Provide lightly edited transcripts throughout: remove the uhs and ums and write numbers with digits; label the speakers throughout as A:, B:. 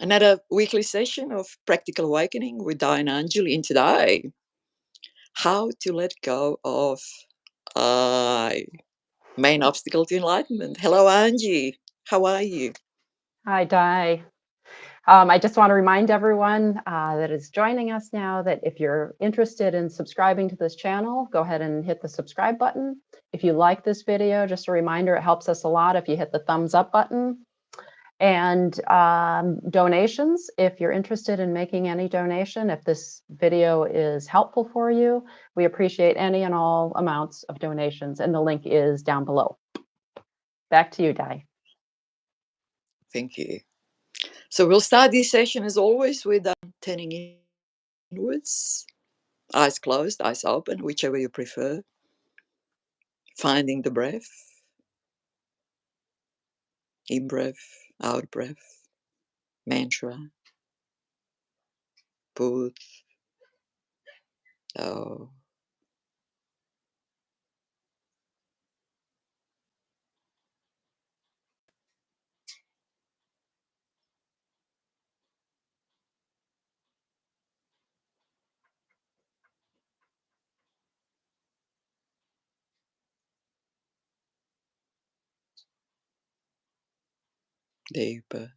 A: Another weekly session of Practical Awakening with Di and Anjali. And today, how to let go of I. Main obstacle to enlightenment. Hello, Angie. How are you?
B: Hi, Di. I just want to remind everyone that is joining us now that if you're interested in subscribing to this channel, go ahead and hit the subscribe button. If you like this video, just a reminder, it helps us a lot if you hit the thumbs up button. And donations, if you're interested in making any donation, if this video is helpful for you, we appreciate any and all amounts of donations, and the link is down below. Back to you, Di.
A: Thank you. So we'll start this session as always with turning inwards, eyes closed, eyes open, whichever you prefer. Finding the breath, in breath, out breath, mantra, put, oh. Deeper,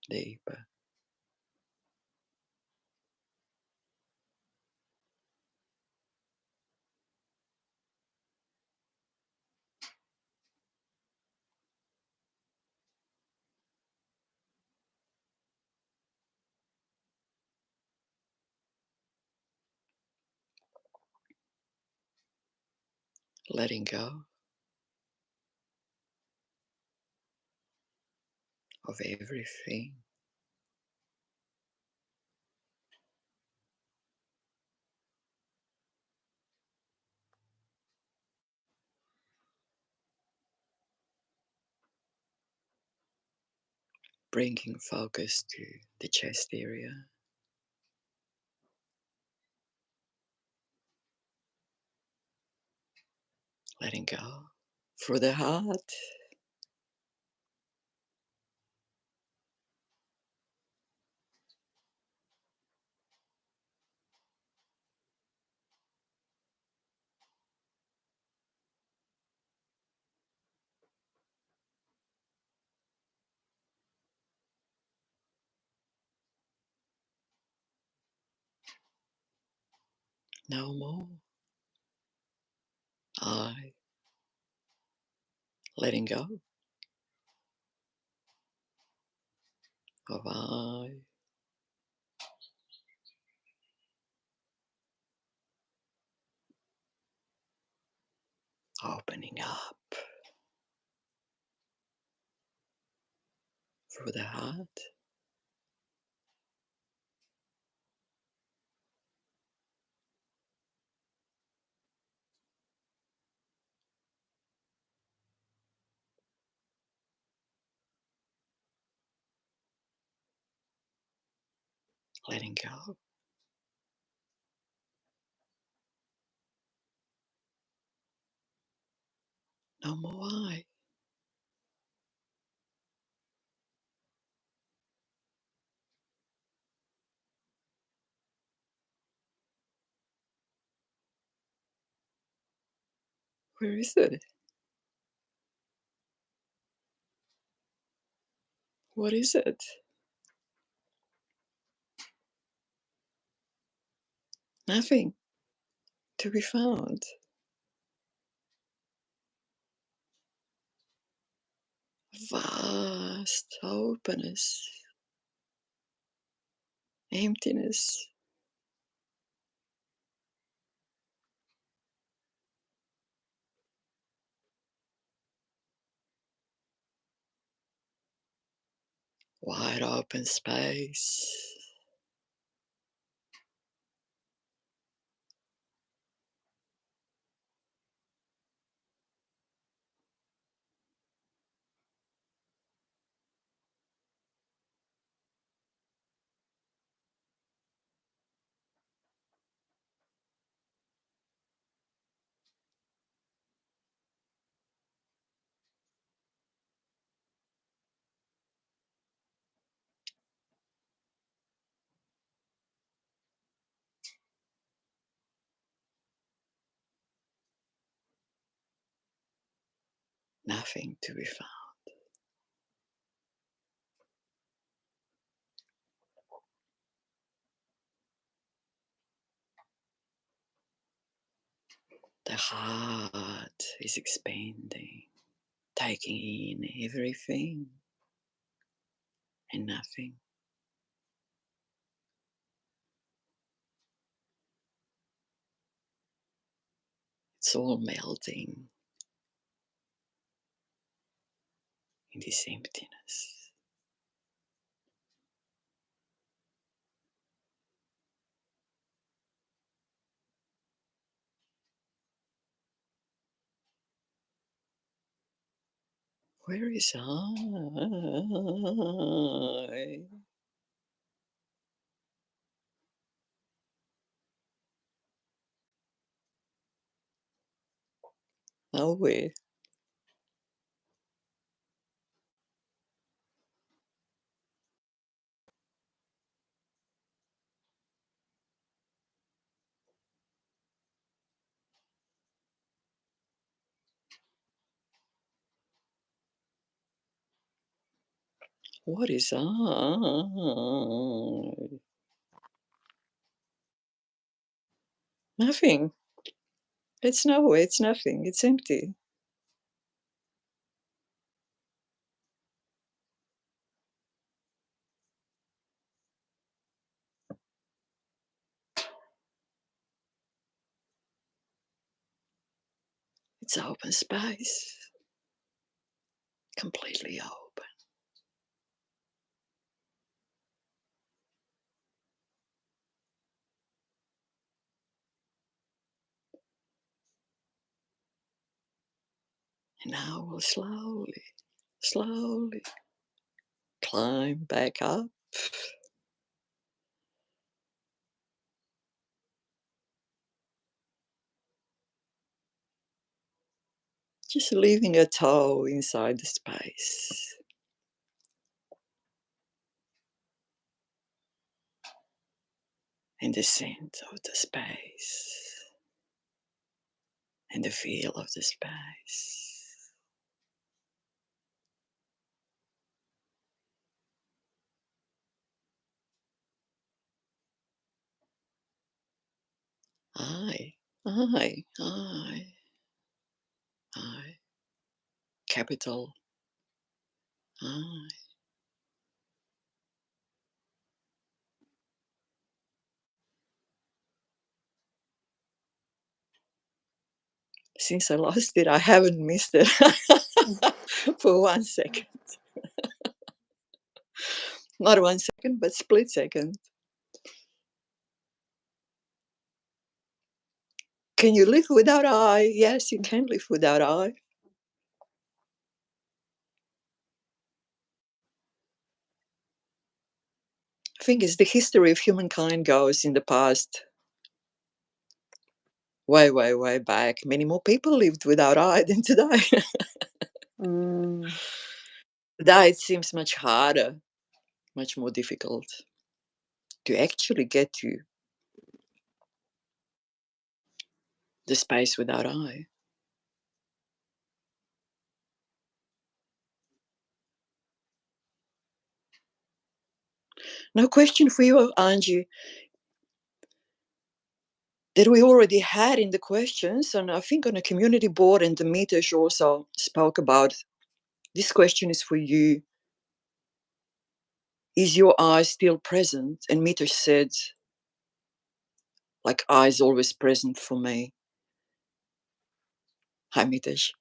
A: deeper. Letting go of everything. Bringing focus to the chest area. Letting go through the heart. No more. I. Letting go of I. Opening up through the heart. Letting go. No more I. Where is it? What is it? Nothing to be found. Vast openness, emptiness. Wide open space. Nothing to be found. The heart is expanding, taking in everything and nothing. It's all melting in this emptiness. Where is I? Nowhere. What is I? Nothing. It's nowhere. It's nothing. It's empty. It's open space. Completely open. And now we'll slowly, slowly climb back up. Just leaving a toe inside the space. And the scent of the space. And the feel of the space. I, I. Capital I. Since I lost it, I haven't missed it for 1 second. Not 1 second, but split second. Can you live without I? Yes, you can live without I. I think as the history of humankind goes in the past, way, way, way back, many more people lived without I than today.
B: Mm.
A: Today it seems much harder, much more difficult to actually get to the space without I. Now, question for you, Angie, that we already had in the questions, and I think on a community board, and the Mitesh also spoke about. This question is for you. Is your I still present? And Mitesh said, like, I is always present for me. Hi, Mitesh.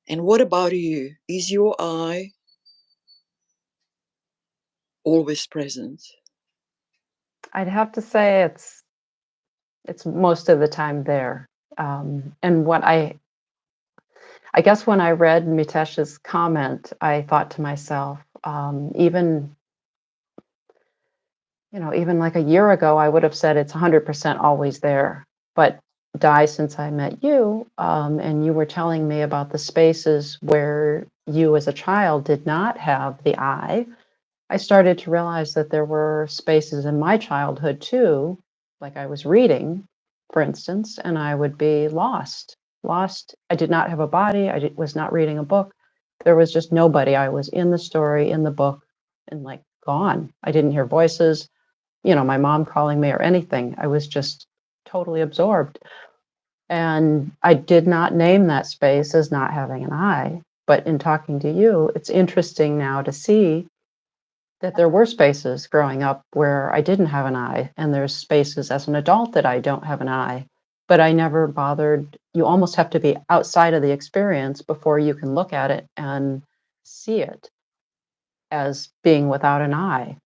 A: And what about you? Is your I always present?
B: I'd have to say it's most of the time there. And what I guess when I read Mitesh's comment, I thought to myself, even even like a year ago, I would have said it's 100% always there. But Di, since I met you, and you were telling me about the spaces where you as a child did not have the I started to realize that there were spaces in my childhood too, like I was reading, for instance, and I would be lost lost. I did not have a body. Was not reading a book. There was just nobody. I was in the story, in the book, and like gone. I didn't hear voices, my mom calling me or anything. I was just totally absorbed. And I did not name that space as not having an I. But in talking to you, it's interesting now to see that there were spaces growing up where I didn't have an I, and there's spaces as an adult that I don't have an I. But I never bothered. You almost have to be outside of the experience before you can look at it and see it as being without an I.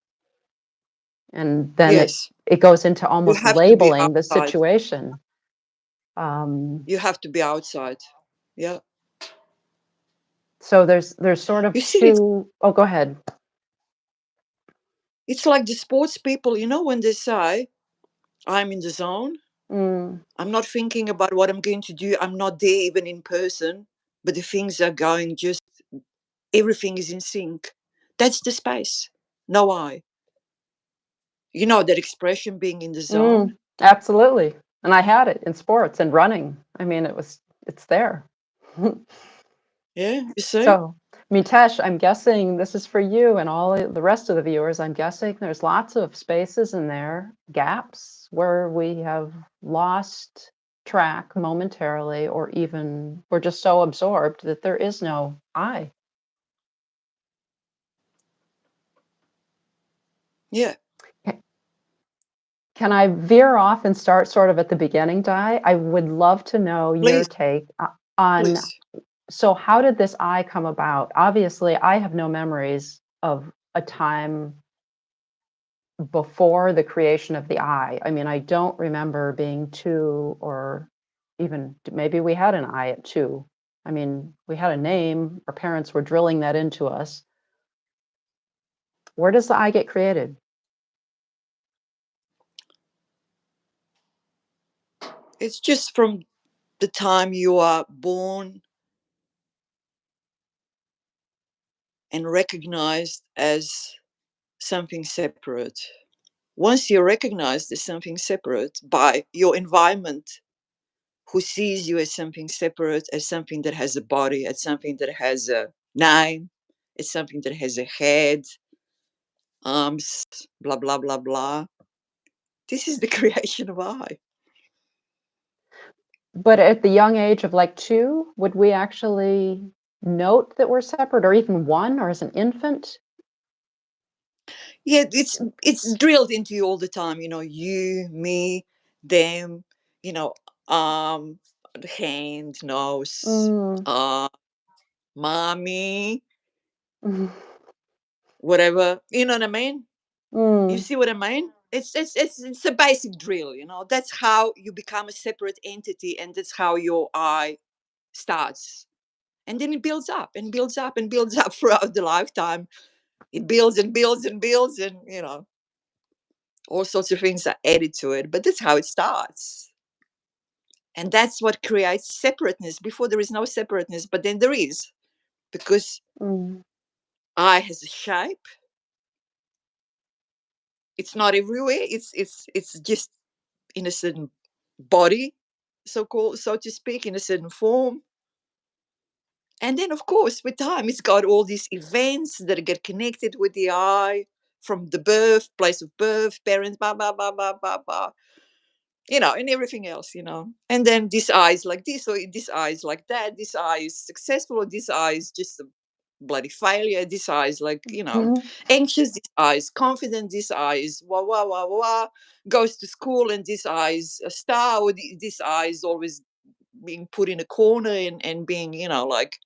B: And then
A: Yes.
B: it goes into
A: You
B: almost
A: have to be
B: labeling the
A: outside.
B: situation. Um,
A: You have to be outside. Yeah.
B: so there's sort of
A: You see,
B: two. Oh, go ahead.
A: it's like the sports people, when they say, I'm in the zone,
B: Mm,
A: I'm not thinking about what I'm going to do, I'm not there even in person, but the things are going just, everything is in sync. That's the space. No I. You know that expression, being in the zone?
B: absolutely. And I had it in sports and running. I mean, it's there.
A: Yeah, you see?
B: So, Mitesh, I'm guessing this is for you and all the rest of the viewers. I'm guessing there's lots of spaces in there, gaps where we have lost track momentarily, or even we're just so absorbed that there is no I.
A: Yeah.
B: Can I veer off and start sort of at the beginning, Di? I would love to know your
A: Please,
B: take on,
A: please.
B: so how did this I come about? Obviously, I have no memories of a time before the creation of the I. I mean, I don't remember being two, or even maybe we had an I at two. I mean, we had a name, our parents were drilling that into us. Where does the I get created?
A: It's just from the time you are born and recognized as something separate. Once you're recognized as something separate by your environment, who sees you as something separate, as something that has a body, as something that has a name, as something that has a head, arms, blah, blah, blah, blah. This is the creation of I.
B: But at the young age of like two, would we actually note that we're separate, or even one, or as an infant?
A: Yeah, it's drilled into you all the time, you, me, them, you know, arm, hand, nose,
B: Mm,
A: mommy,
B: mm,
A: whatever. You know what I mean? You
B: mm,
A: see what I mean? It's a basic drill. That's how you become a separate entity, and that's how your I starts. And then it builds up and builds up and builds up throughout the lifetime. It builds and builds and builds, and all sorts of things are added to it. But that's how it starts. And that's what creates separateness. Before there is no separateness, but then there is, because
B: mm,
A: I has a shape. It's not everywhere. It's just in a certain body, so called, so to speak, in a certain form. And then, of course, with time, it's got all these events that get connected with the I, from the birth, place of birth, parents, blah, blah, blah, blah, blah, blah, and everything else. And then this I is like this, or this I is like that, this I is successful, or this I is just a bloody failure, this I is like,
B: mm,
A: anxious, this I is confident, this I is wah, wah, wah, wah, goes to school, and this I is a star, or this I is always being put in a corner, and being, like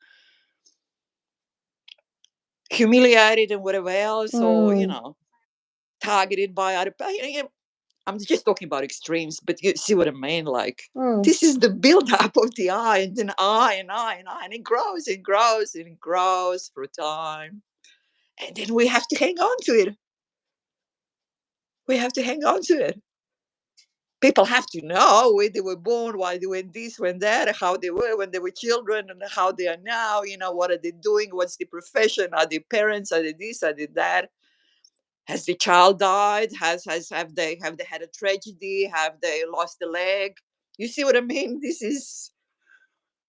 A: humiliated and whatever else, or,
B: mm,
A: targeted by other people. I'm just talking about extremes, but you see what I mean? Like,
B: mm.
A: this is the build-up of the I, and then I, and I, and I, and it grows and grows and it grows for a time. And then we have to hang on to it. We have to hang on to it. People have to know where they were born, why they were this, when that, how they were when they were children, and how they are now. What are they doing? What's the profession? Are they parents? Are they this? Are they that? Has the child died? Have they had a tragedy? Have they lost a leg? You see what I mean? This is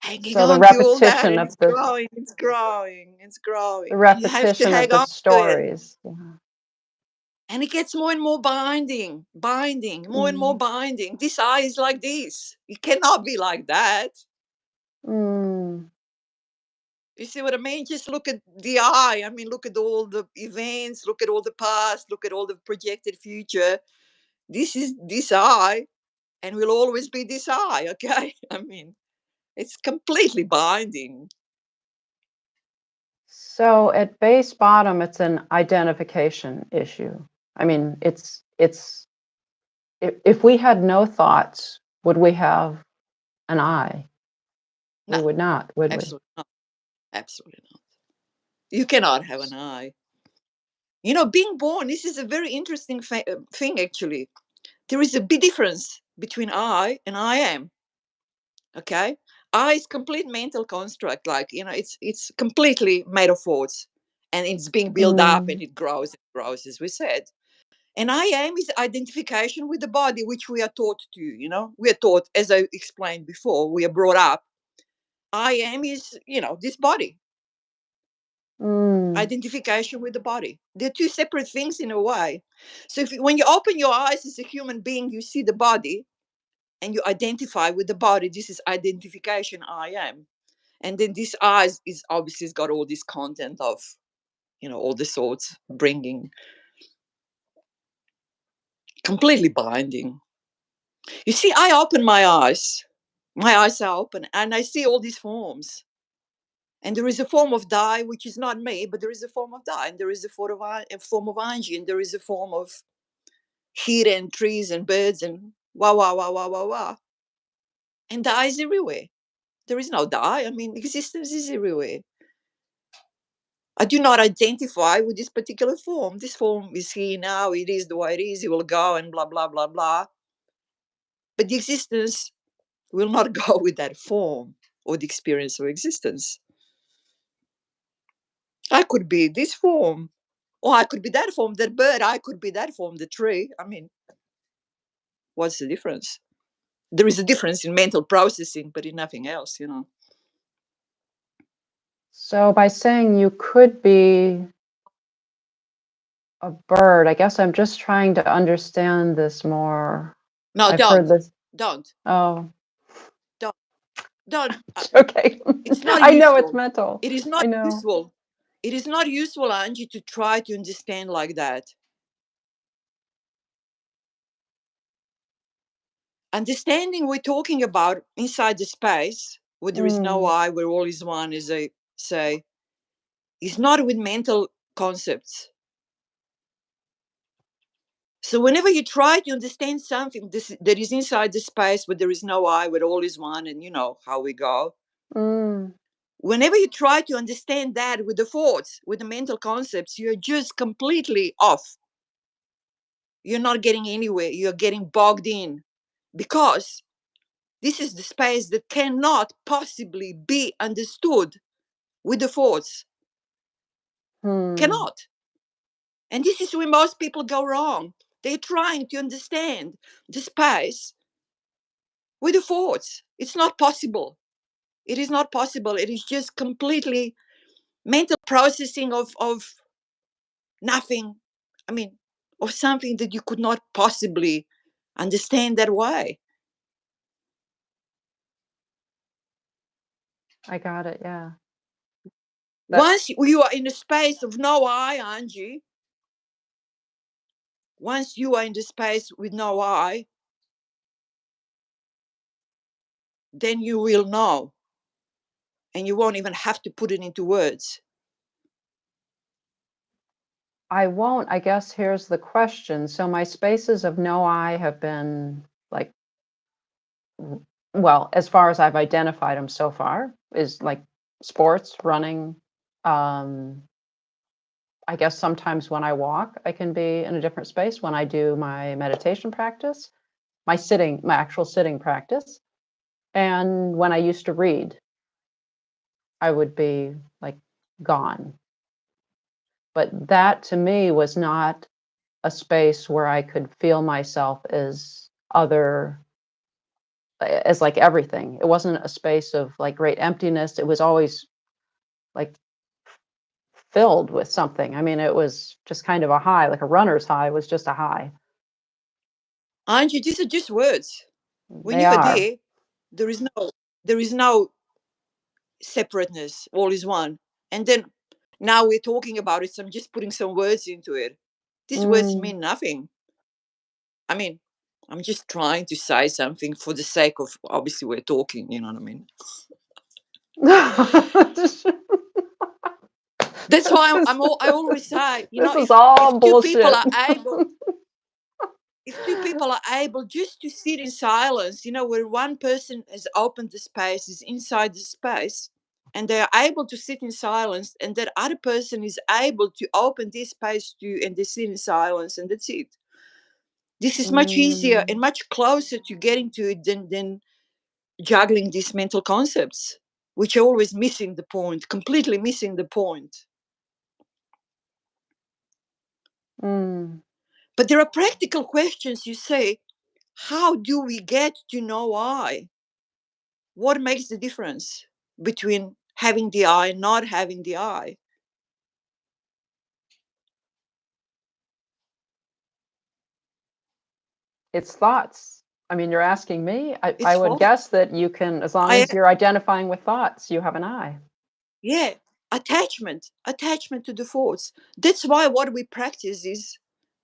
A: hanging
B: So the
A: on to all that,
B: repetition
A: and
B: of
A: it's growing, it's growing, it's
B: the
A: growing, and you have to
B: repetition of
A: hang
B: the
A: on to it.
B: stories. Yeah.
A: And it gets more and more binding, more and more
B: Mm.
A: binding. This eye is like this. It cannot be like that.
B: Mm.
A: You see what I mean? Just look at the eye. I mean, look at all the events, look at all the past, look at all the projected future. This is this eye, and will always be this eye, okay? I mean, it's completely binding.
B: So at base bottom, it's an identification issue. I mean, it's if we had no thoughts, would we have an I? We
A: No,
B: would not, would we?
A: absolutely not. Absolutely not. You cannot have an eye. You know, being born, this is a very interesting thing, actually. There is a big difference between I and I am. Okay, I is complete mental construct. Like, you know, it's completely made of thoughts, and it's being built up and
B: Mm.
A: it grows and grows, as we said. And I am is identification with the body, which we are taught to. You know, we are taught, as I explained before, we are brought up. I am is, you know, this body.
B: Mm.
A: Identification with the body. They're two separate things in a way. So when you open your eyes as a human being, you see the body and you identify with the body. This is identification. I am. And then this eyes is obviously has got all this content of, you know, all the sorts, bringing completely binding. You see, I open my eyes are open, and I see all these forms. And there is a form of die which is not me, but there is a form of die, and there is a form of Angie, and there is a form of heat and trees and birds and wah wah wah wah wah wah. And die is everywhere. There is no die. I mean, existence is everywhere. I do not identify with this particular form. This form is here now. It is the way it is. It will go and blah blah blah blah. But the existence will not go with that form or the experience of existence. I could be this form, or I could be that form, that bird. I could be that form, the tree. I mean, what's the difference? There is a difference in mental processing, but in nothing else, you know.
B: So by saying you could be a bird, I guess I'm just trying to understand this more.
A: No,
B: I've heard this.
A: don't,
B: Oh,
A: don't, don't.
B: okay.
A: It's not
B: I know it's
A: useful.
B: mental.
A: It is
B: I
A: not
B: know.
A: useful. It is not useful, Angie, to try to understand like that. Understanding we're talking about inside the space where there is no
B: Mm.
A: I, where all is one, as I say, is not with mental concepts. So whenever you try to understand something that is inside the space where there is no I, where all is one, and you know how we go,
B: Mm.
A: whenever you try to understand that with the thoughts, with the mental concepts, you're just completely off. You're not getting anywhere. You're getting bogged in because this is the space that cannot possibly be understood with the thoughts.
B: Hmm.
A: Cannot. And this is where most people go wrong. They're trying to understand the space with the thoughts. It's not possible. It is not possible. It is just completely mental processing of nothing. I mean, of something that you could not possibly understand that way.
B: I got it. Yeah. That
A: Once you are in a space of no I, Angie, once you are in the space with no I, then you will know. And you won't even have to put it into words.
B: I won't. I guess here's the question. So my spaces of no I have been like, well, as far as I've identified them so far, is like sports, running. Um, I guess sometimes when I walk, I can be in a different space when I do my meditation practice, my actual sitting practice. And when I used to read, I would be like gone. But that to me was not a space where I could feel myself as other, as like everything. It wasn't a space of like great emptiness. It was always like filled with something. I mean, it was just kind of a high, like a runner's high was just a high.
A: Aren't you? These are just words. When
B: They
A: you are
B: are.
A: there, there is no separateness. All is one. And then now we're talking about it, so I'm just putting some words into it. These words
B: Mm.
A: mean nothing. I mean, I'm just trying to say something for the sake of, obviously we're talking, you know what I mean? That's why I always say,
B: this is
A: if
B: all
A: two people
B: bullshit.
A: are able, if two people are able just to sit in silence, where one person has opened the space, is inside the space, and they are able to sit in silence, and that other person is able to open this space too, and they sit in silence, and that's it. This is much easier and
B: Mm.
A: much closer to getting to it than juggling these mental concepts, which are always missing the point, completely missing the point.
B: Mm.
A: But there are practical questions. You say, how do we get to know why? What makes the difference between having the eye and not having the eye?
B: It's thoughts. I mean, you're asking me. I
A: It's
B: would
A: thought.
B: guess that you can, as long
A: I
B: as you're identifying with thoughts, you have an eye.
A: Yeah, attachment to the thoughts. That's why what we practice is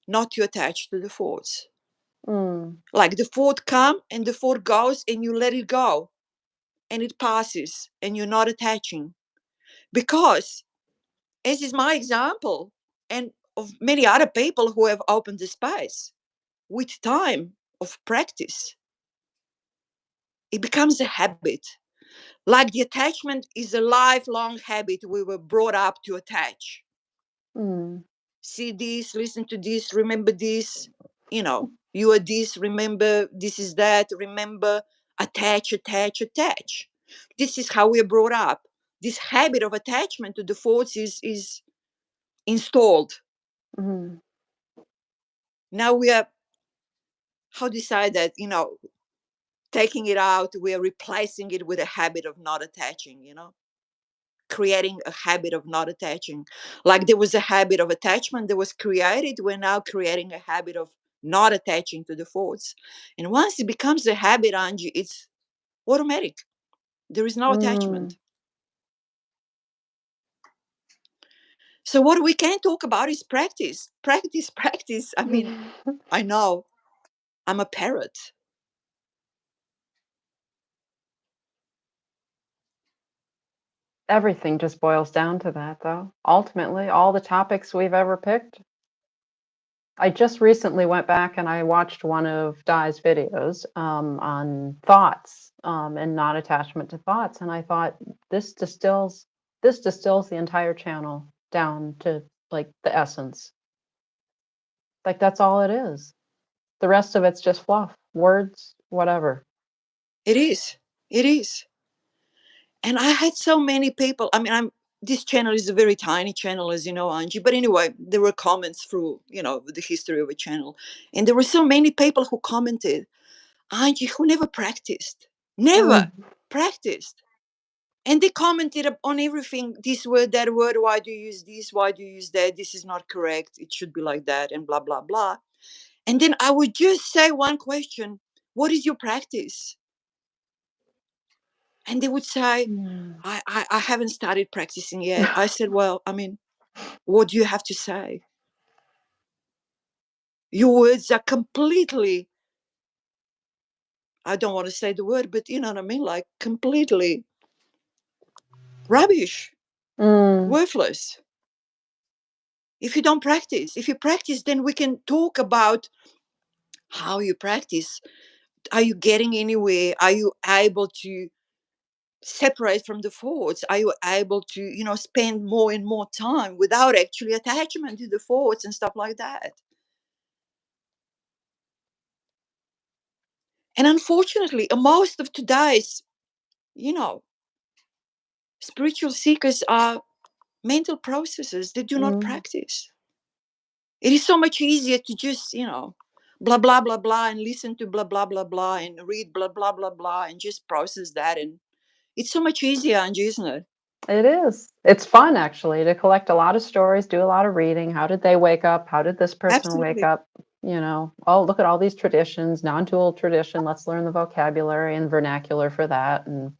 A: not to attach to the thoughts.
B: Mm.
A: Like the thought come and the thought goes and you let it go and it passes and you're not attaching. Because, as is my example, and of many other people who have opened the space, with time of practice, it becomes a habit. Like the attachment is a lifelong habit. We were brought up to attach.
B: Mm.
A: See this, listen to this, remember this, you are this, remember this is that, remember, attach, attach, attach. This is how we are brought up. This habit of attachment to the thoughts is installed.
B: Mm.
A: Now we are, how do you say that, taking it out, we are replacing it with a habit of not attaching, creating a habit of not attaching. Like there was a habit of attachment that was created, we're now creating a habit of not attaching to the thoughts. And once it becomes a habit, Angie, it's automatic. There is no
B: Mm.
A: attachment. So what we can talk about is practice. Practice, practice. I mean, I know I'm a parrot.
B: Everything just boils down to that, though. Ultimately, all the topics we've ever picked. I just recently went back and I watched one of Di's videos on thoughts and non-attachment to thoughts, and I thought this distills this distills the entire channel down to like the essence. Like that's all it is. The rest of it's just fluff, words, whatever.
A: It is. It is. And I had so many people. I mean, this channel is a very tiny channel, as you know, Angie. But anyway, there were comments through, the history of a channel. And there were so many people who commented, Angie, who never practiced, never
B: Mm.
A: practiced. And they commented on everything, this word, that word, why do you use this? Why do you use that? This is not correct. It should be like that, and blah, blah, blah. And then I would just say one question, what is your practice? And they would say,
B: Mm.
A: I haven't started practicing yet. I said, well, I mean, what do you have to say? Your words are completely, I don't want to say the word, but you know what I mean? Like completely rubbish,
B: Mm.
A: worthless. If you don't practice, if you practice, then we can talk about how you practice. Are you getting anywhere? Are you able to separate from the thoughts? Are you able to, spend more and more time without actually attachment to the thoughts and stuff like that? And unfortunately, most of today's, you know, spiritual seekers are mental processes they do not
B: Mm.
A: practice. It is so much easier to just, blah blah blah blah and listen to blah blah blah blah and read blah blah blah blah and just process that, and it's so much easier, Angie, isn't it?
B: It is. It's fun actually to collect a lot of stories, do a lot of reading. How did they wake up? How did this person wake
A: Absolutely.
B: up? Oh, look at all these traditions, non-dual tradition. Let's learn the vocabulary and vernacular for that. And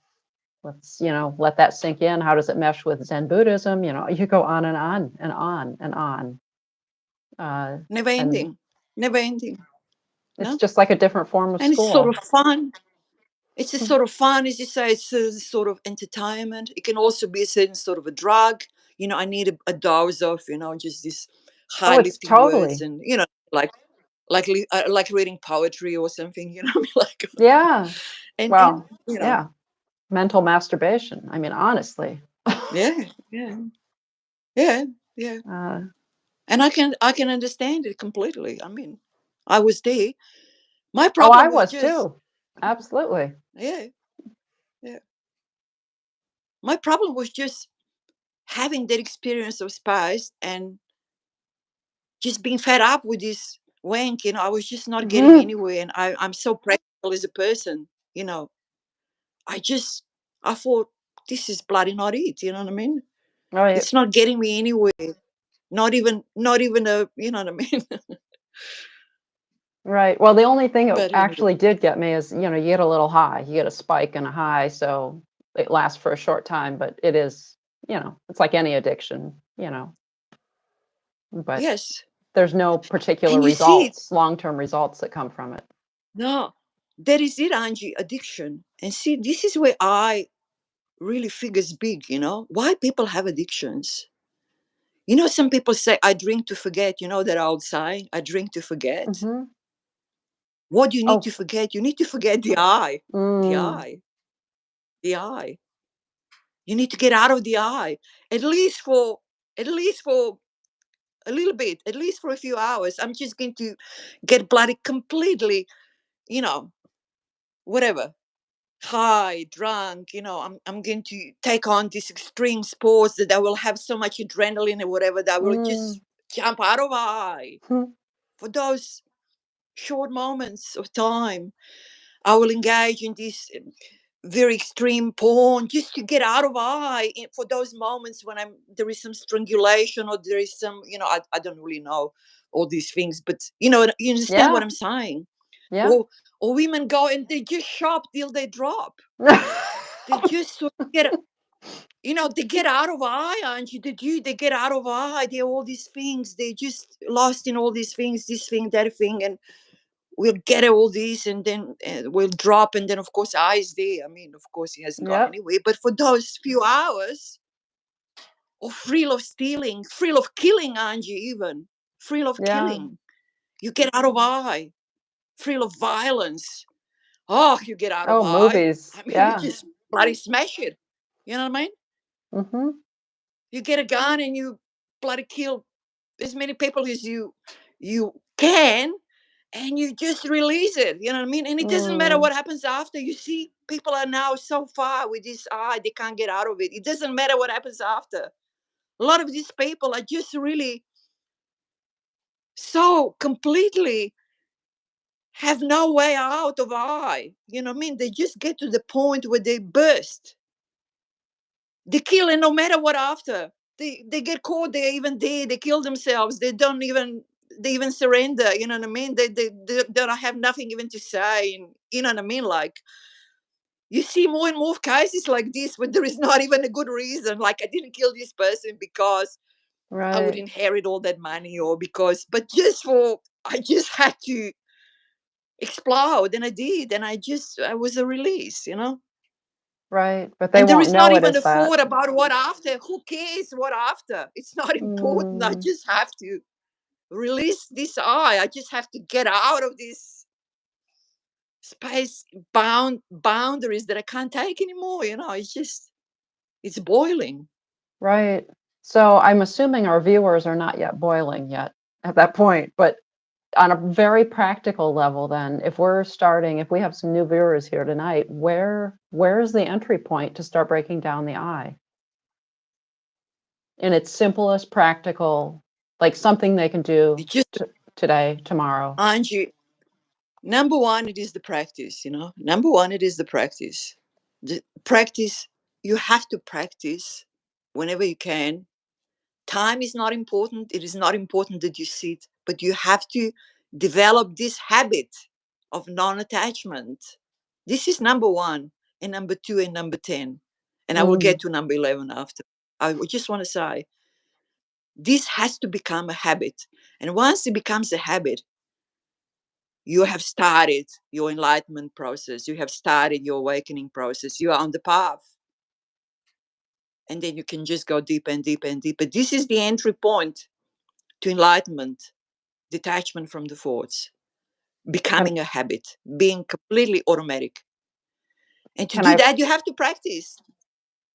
B: let's, let that sink in. How does it mesh with Zen Buddhism? You go on and on and on and on.
A: Never
B: And
A: ending. Never ending.
B: it's
A: No?
B: just like a different form of
A: And it's sort of
B: school.
A: fun. It's a
B: Mm.
A: sort of fun, as you say, it's a sort of entertainment. It can also be a certain sort of a drug. I need a dose of, just this
B: Oh,
A: high
B: it's
A: lifting words
B: totally.
A: and, like like reading poetry or something, I mean, like,
B: Yeah.
A: and
B: Well, yeah. Mental masturbation. I mean, honestly.
A: yeah, yeah, yeah, yeah.
B: Uh,
A: And I can understand it completely. I mean, I was there. My
B: oh, I
A: problem was
B: was
A: just,
B: too. Absolutely.
A: yeah, yeah. My problem was just having that experience of spice and just being fed up with this wank. I was just not getting
B: Mhm.
A: anywhere. And I'm so practical as a person, you know. I just, I thought, this is bloody not it. You know what I mean?
B: Right.
A: It's not getting me anywhere. Not even a, you know what I mean?
B: Right. Well, the only thing it
A: But anyway,
B: actually did get me is, you get a little high. You get a spike and a high, so it lasts for a short time, but it is, it's like any addiction, but
A: yes.
B: there's no particular
A: And you see,
B: results, long-term results that come from it.
A: no, that is it, Angie, addiction. And see, this is where I really figures big, why people have addictions. Some people say, I drink to forget. That old saying, I drink to forget.
B: Mhm.
A: What do you need
B: Oh,
A: to forget? You need to forget the I. The
B: mm,
A: I. The I. You need to get out of the I. At least for at least for a little bit, at least for a few hours. I'm just going to get bloody completely, you know, whatever. High, drunk, I'm going to take on this extreme sports that I will have so much adrenaline or whatever that I will
B: mm,
A: just jump out of I
B: hmm,
A: for those short moments of time. I will engage in this very extreme porn just to get out of for those moments when there is some strangulation or there is some, I don't really know all these things, but you understand what
B: yeah,
A: I'm saying.
B: yeah.
A: Or women go and they just shop till they drop. They just sort of they get out of and they get out of they all these things, they just lost in all these things, this thing, that thing, and we'll get all these and then we'll drop, and then of course eyes there. I mean, of course he hasn't gone
B: Yep,
A: anywhere, but for those few hours of thrill of stealing, thrill of killing, Angie, even thrill of
B: yeah.
A: killing, you get out of thrill of violence. Oh, you get out of
B: Oh, movies.
A: I mean, you
B: Yeah.
A: just bloody smash it. You know what I mean?
B: Mhm.
A: You get a gun and you bloody kill as many people as you can, and you just release it. You know what I mean? And it doesn't matter
B: Mm,
A: what happens after. You see, people are now so far with this eye, they can't get out of it. It doesn't matter what happens after. A lot of these people are just really so completely have no way out of eye. You know what I mean? They just get to the point where they burst. They kill, and no matter what after. They get caught, they even dead, they kill themselves, they even surrender, you know what I mean? They don't have nothing even to say, and you know what I mean? Like, you see more and more cases like this when there is not even a good reason. Like, I didn't kill this person because I would
B: right,
A: inherit all that money, or because, but just for, I just had to explode, and I did, and I was a release.
B: right. But they
A: And there
B: won't
A: is not
B: know it
A: even a
B: as that.
A: thought about what after. Who cares what after? It's not important. I
B: Mm,
A: just have to release this I just have to get out of this space boundaries that I can't take anymore. It's boiling.
B: right. So I'm assuming our viewers are not yet boiling yet at that point, but on a very practical level then, if we have some new viewers here tonight, where is the entry point to start breaking down the I in its simplest practical, like something they can
A: It
B: do
A: just,
B: today, tomorrow?
A: Angie, Number one, it is the practice, Number one, it is the practice. The practice, you have to practice whenever you can. Time is not important. It is not important that you sit, but you have to develop this habit of non attachment. This is number one, and number two, and number 10. And I will get
B: Mm.
A: to number 11 after. I just want to say this has to become a habit. And once it becomes a habit, you have started your enlightenment process. You have started your awakening process. You are on the path. And then you can just go deeper and deeper and deeper. This is the entry point to enlightenment, detachment from the thoughts,
B: Can
A: becoming a habit, being completely automatic. And to
B: can
A: do
B: I
A: that, you have to practice.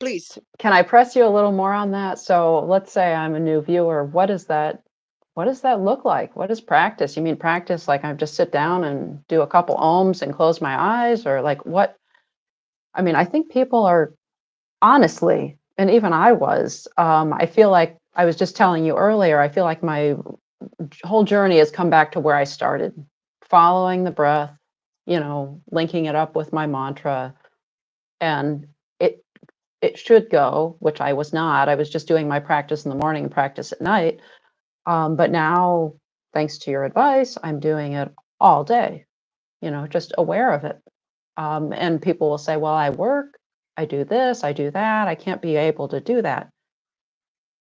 A: Please.
B: can I press you a little more on that? So let's say I'm a new viewer. What does that look like? What is practice? You mean practice like I just sit down and do a couple ohms and close my eyes, or like what? I mean, I think people are honestly, and even I was, I feel like I was just telling you earlier, I feel like my whole journey has come back to where I started, following the breath, linking it up with my mantra. And it should go, which I was not. I was just doing my practice in the morning and practice at night. But now, thanks to your advice, I'm doing it all day, just aware of it. And people will say, well, I work, I do this, I do that. I can't be able to do that.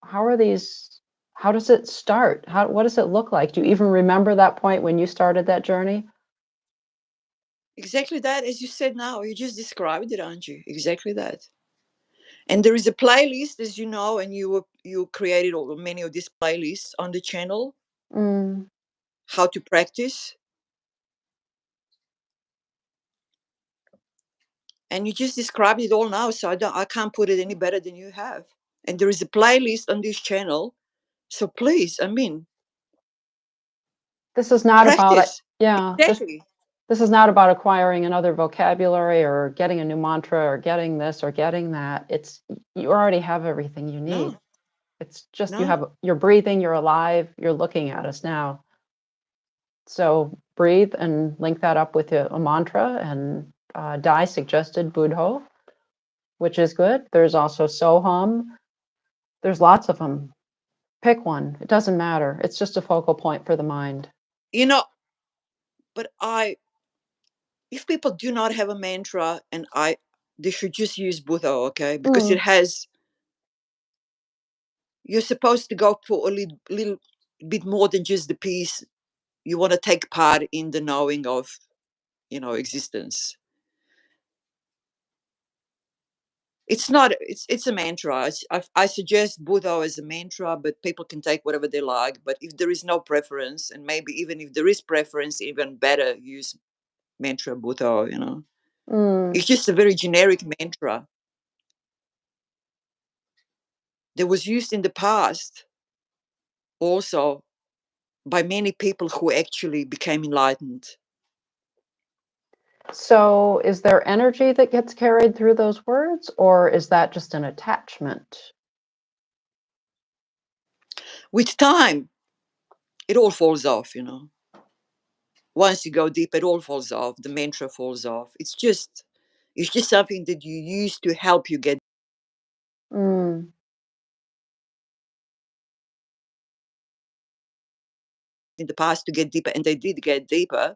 B: How are these? How does it start? What does it look like? Do you even remember that point when you started that journey?
A: Exactly that, as you said now. You just described it, aren't you? Exactly that. And there is a playlist, as you know, and you created many of these playlists on the channel,
B: Mm.
A: how to practice. And you just described it all now, so I can't put it any better than you have. And there is a playlist on this channel, so please,
B: This is not about it.
A: practice.
B: Yeah,
A: Exactly.
B: this is not about acquiring another vocabulary or getting a new mantra or getting this or getting that. It's you already have everything you need.
A: No,
B: It's just
A: no.
B: you're breathing, you're alive, you're looking at us now. So breathe and link that up with a mantra. And Dai suggested Budho, which is good. There's also Soham. There's lots of them. Pick one. It doesn't matter. It's just a focal point for the mind.
A: You know, but if people do not have a mantra, they should just use Buddha, okay? Because it
B: Mm,
A: has, you're supposed to go for a little bit more than just the piece. You want to take part in the knowing of, existence. It's not, it's a mantra. I suggest Buddha as a mantra, but people can take whatever they like. But if there is no preference, and maybe even if there is preference, even better, use mantra Buddha.
B: mm.
A: It's just a very generic mantra that was used in the past also by many people who actually became enlightened.
B: So, is there energy that gets carried through those words, or is that just an attachment?
A: With time, it all falls off. Once you go deep, it all falls off. The mantra falls off. It's just something that you use to help you get
B: Mm,
A: in the past to get deeper, and they did get deeper.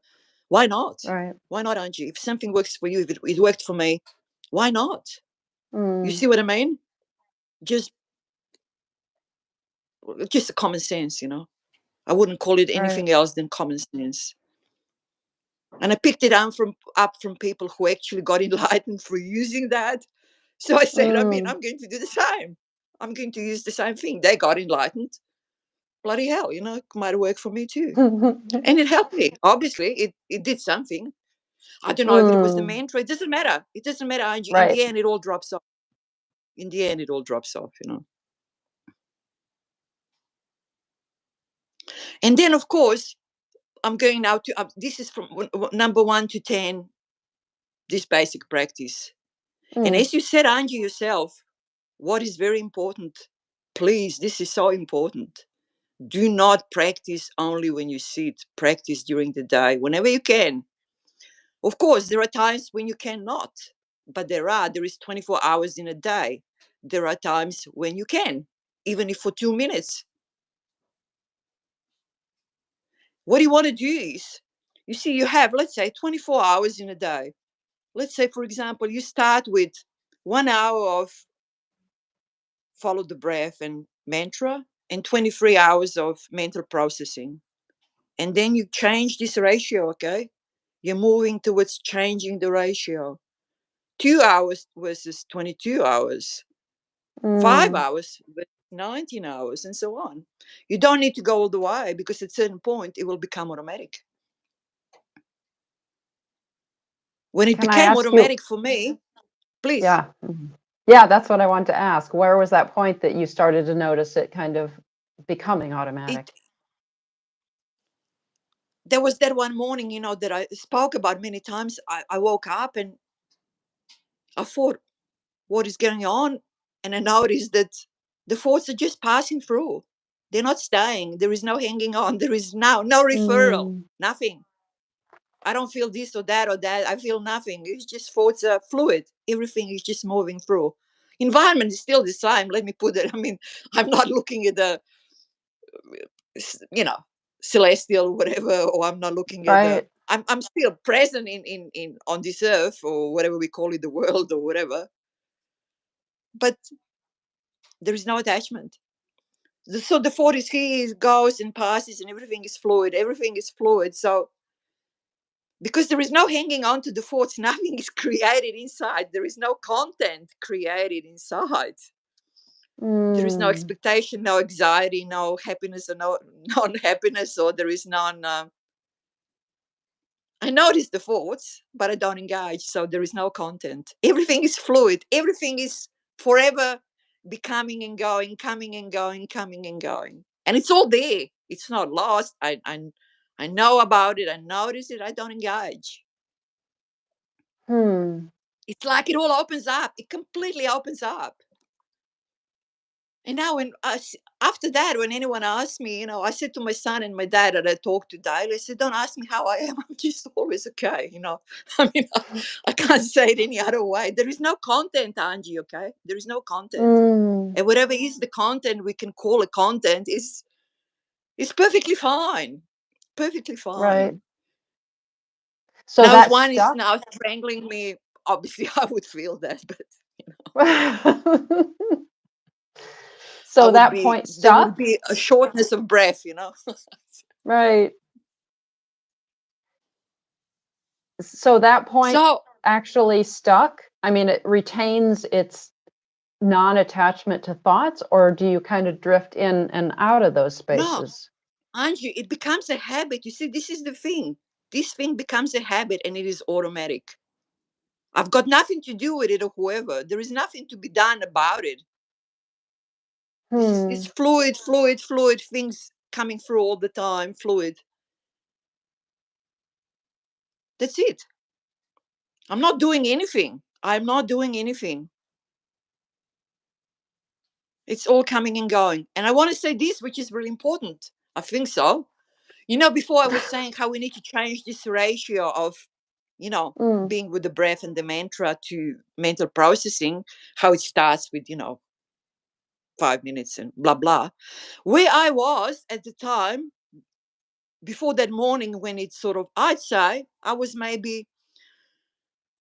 A: Why not?
B: right.
A: Why not, Angie? If something works for you, if it worked for me, why not? You
B: Mm,
A: see what I mean? Just just common sense. I wouldn't call it
B: right.
A: anything else than common sense. And I picked it up from people who actually got enlightened through using that. So I said,
B: Mm.
A: I'm going to do the same. I'm going to use the same thing. They got enlightened. Bloody hell, it might work for me too. And it helped me. Obviously, it did something. I don't know if it was the
B: Mm,
A: mantra. It doesn't matter. It doesn't matter, Angie. In
B: right.
A: the end, it all drops off. In the end, it all drops off. And then, of course, I'm going now to, this is from number 1 to 10, this basic practice. And
B: Mm.
A: as you said, Angie, yourself, what is very important, please, this is so important. Do not practice only when you sit. Practice during the day, whenever you can. Of course, there are times when you cannot, but there is 24 hours in a day. There are times when you can, even if for 2 minutes. What you want to do is, you see, you have, let's say, 24 hours in a day. Let's say, for example, you start with 1 hour of follow the breath and mantra and 23 hours of mental processing. And then you change this ratio, okay? You're moving towards changing the ratio. 2 hours versus 22 hours, 5 hours versus 19 hours, and so on. You don't need to go all the way because at a certain point it will become automatic. When it
B: Can I
A: became
B: ask you?
A: automatic for me, please,
B: Yeah. Yeah, that's what I wanted to ask. Where was that point that you started to notice it kind of becoming automatic?
A: it there was that one morning, that I spoke about many times. I woke up and I thought, what is going on? And I noticed that the thoughts are just passing through. They're not staying. There is no hanging on. There is now no referral.
B: Mm,
A: Nothing. I don't feel this or that or that. I feel nothing. It's just thoughts are fluid. Everything is just moving through. Environment is still the same. Let me put it. I mean, I'm not looking at the, you know, celestial whatever, or I'm not looking at the.
B: right.
A: I'm still present in on this earth or whatever we call it, the world or whatever. But there is no attachment. So the thought is here, goes and passes, and everything is fluid. Everything is fluid. So because there is no hanging on to the thoughts, nothing is created inside. There is no content created inside. There is no
B: Mm,
A: expectation, no anxiety, no happiness, or no non-happiness, or there is none. I notice the thoughts, but I don't engage. So there is no content. Everything is fluid. Everything is forever becoming and going, coming and going, coming and going. And it's all there. It's not lost. I know about it. I notice it. I don't engage.
B: hmm.
A: It's like it all opens up. It completely opens up. And now, after that, when anyone asks me, I said to my son and my dad that I talk to daily, I said, "Don't ask me how I am. I'm just always okay." I mean, I can't say it any other way. There is no content, Angie. Okay, there is no content,
B: Mm,
A: and whatever is the content, we can call it content. Is perfectly fine, perfectly
B: right.
A: fine.
B: So
A: Now, if
B: that
A: one is
B: stuck.
A: now strangling me, obviously I would feel that, but I
B: So
A: would
B: that
A: be
B: point
A: there would
B: stuck,
A: be a shortness of breath.
B: right? So that point
A: So
B: actually stuck. I mean, it retains its non-attachment to thoughts, or do you kind of drift in and out of those
A: no,
B: spaces?
A: Angie, it becomes a habit. You see, this is the thing. This thing becomes a habit and it is automatic. I've got nothing to do with it or whoever. There is nothing to be done about it. It's
B: Hmm.
A: fluid, fluid, fluid things coming through all the time, fluid. That's it. I'm not doing anything. I'm not doing anything. It's all coming and going. And I want to say this, which is really important. I think so. Before I was saying how we need to change this ratio of, you know,
B: Mm,
A: being with the breath and the mantra to mental processing, how it starts with, 5 minutes and blah, blah. Where I was at the time, before that morning, when it's sort of, I'd say I was maybe,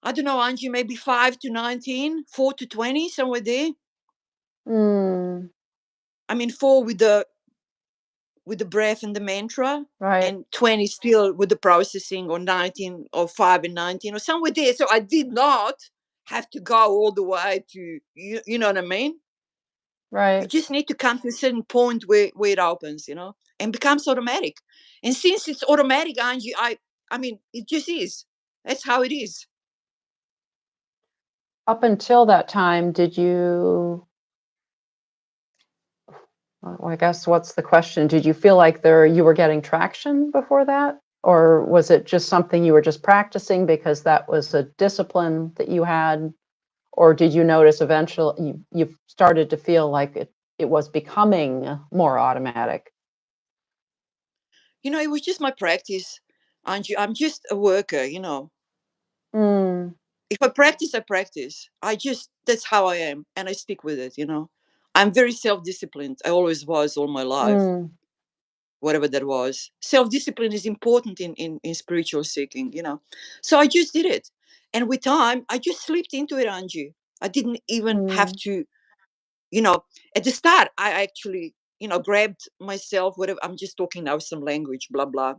A: I don't know, Angie, maybe 5 to 19, 4 to 20, somewhere there.
B: mm,
A: I mean, 4 with the breath and the mantra,
B: right,
A: and 20 still with the processing, or 19, or 5 and 19, or somewhere there. So I did not have to go all the way to, you know what I mean? You
B: right.
A: just need to come to a certain point where it opens, and becomes automatic. And since it's automatic, Angie, I mean, it just is. That's how it is.
B: Up until that time, did you, well, I guess what's the question? Did you feel like you were getting traction before that? Or was it just something you were just practicing because that was a discipline that you had? Or did you notice eventually you started to feel like it was becoming more automatic?
A: It was just my practice, Angie. I'm just a worker, If I practice, I practice. That's how I am. And I stick with it. I'm very self disciplined. I always was all my life,
B: Mm,
A: whatever that was. Self discipline is important in spiritual seeking. So I just did it. And with time, I just slipped into it, Angie. I didn't even have
B: mm,
A: to, you know, at the start, I actually, grabbed myself, whatever. I'm just talking now some language, blah, blah.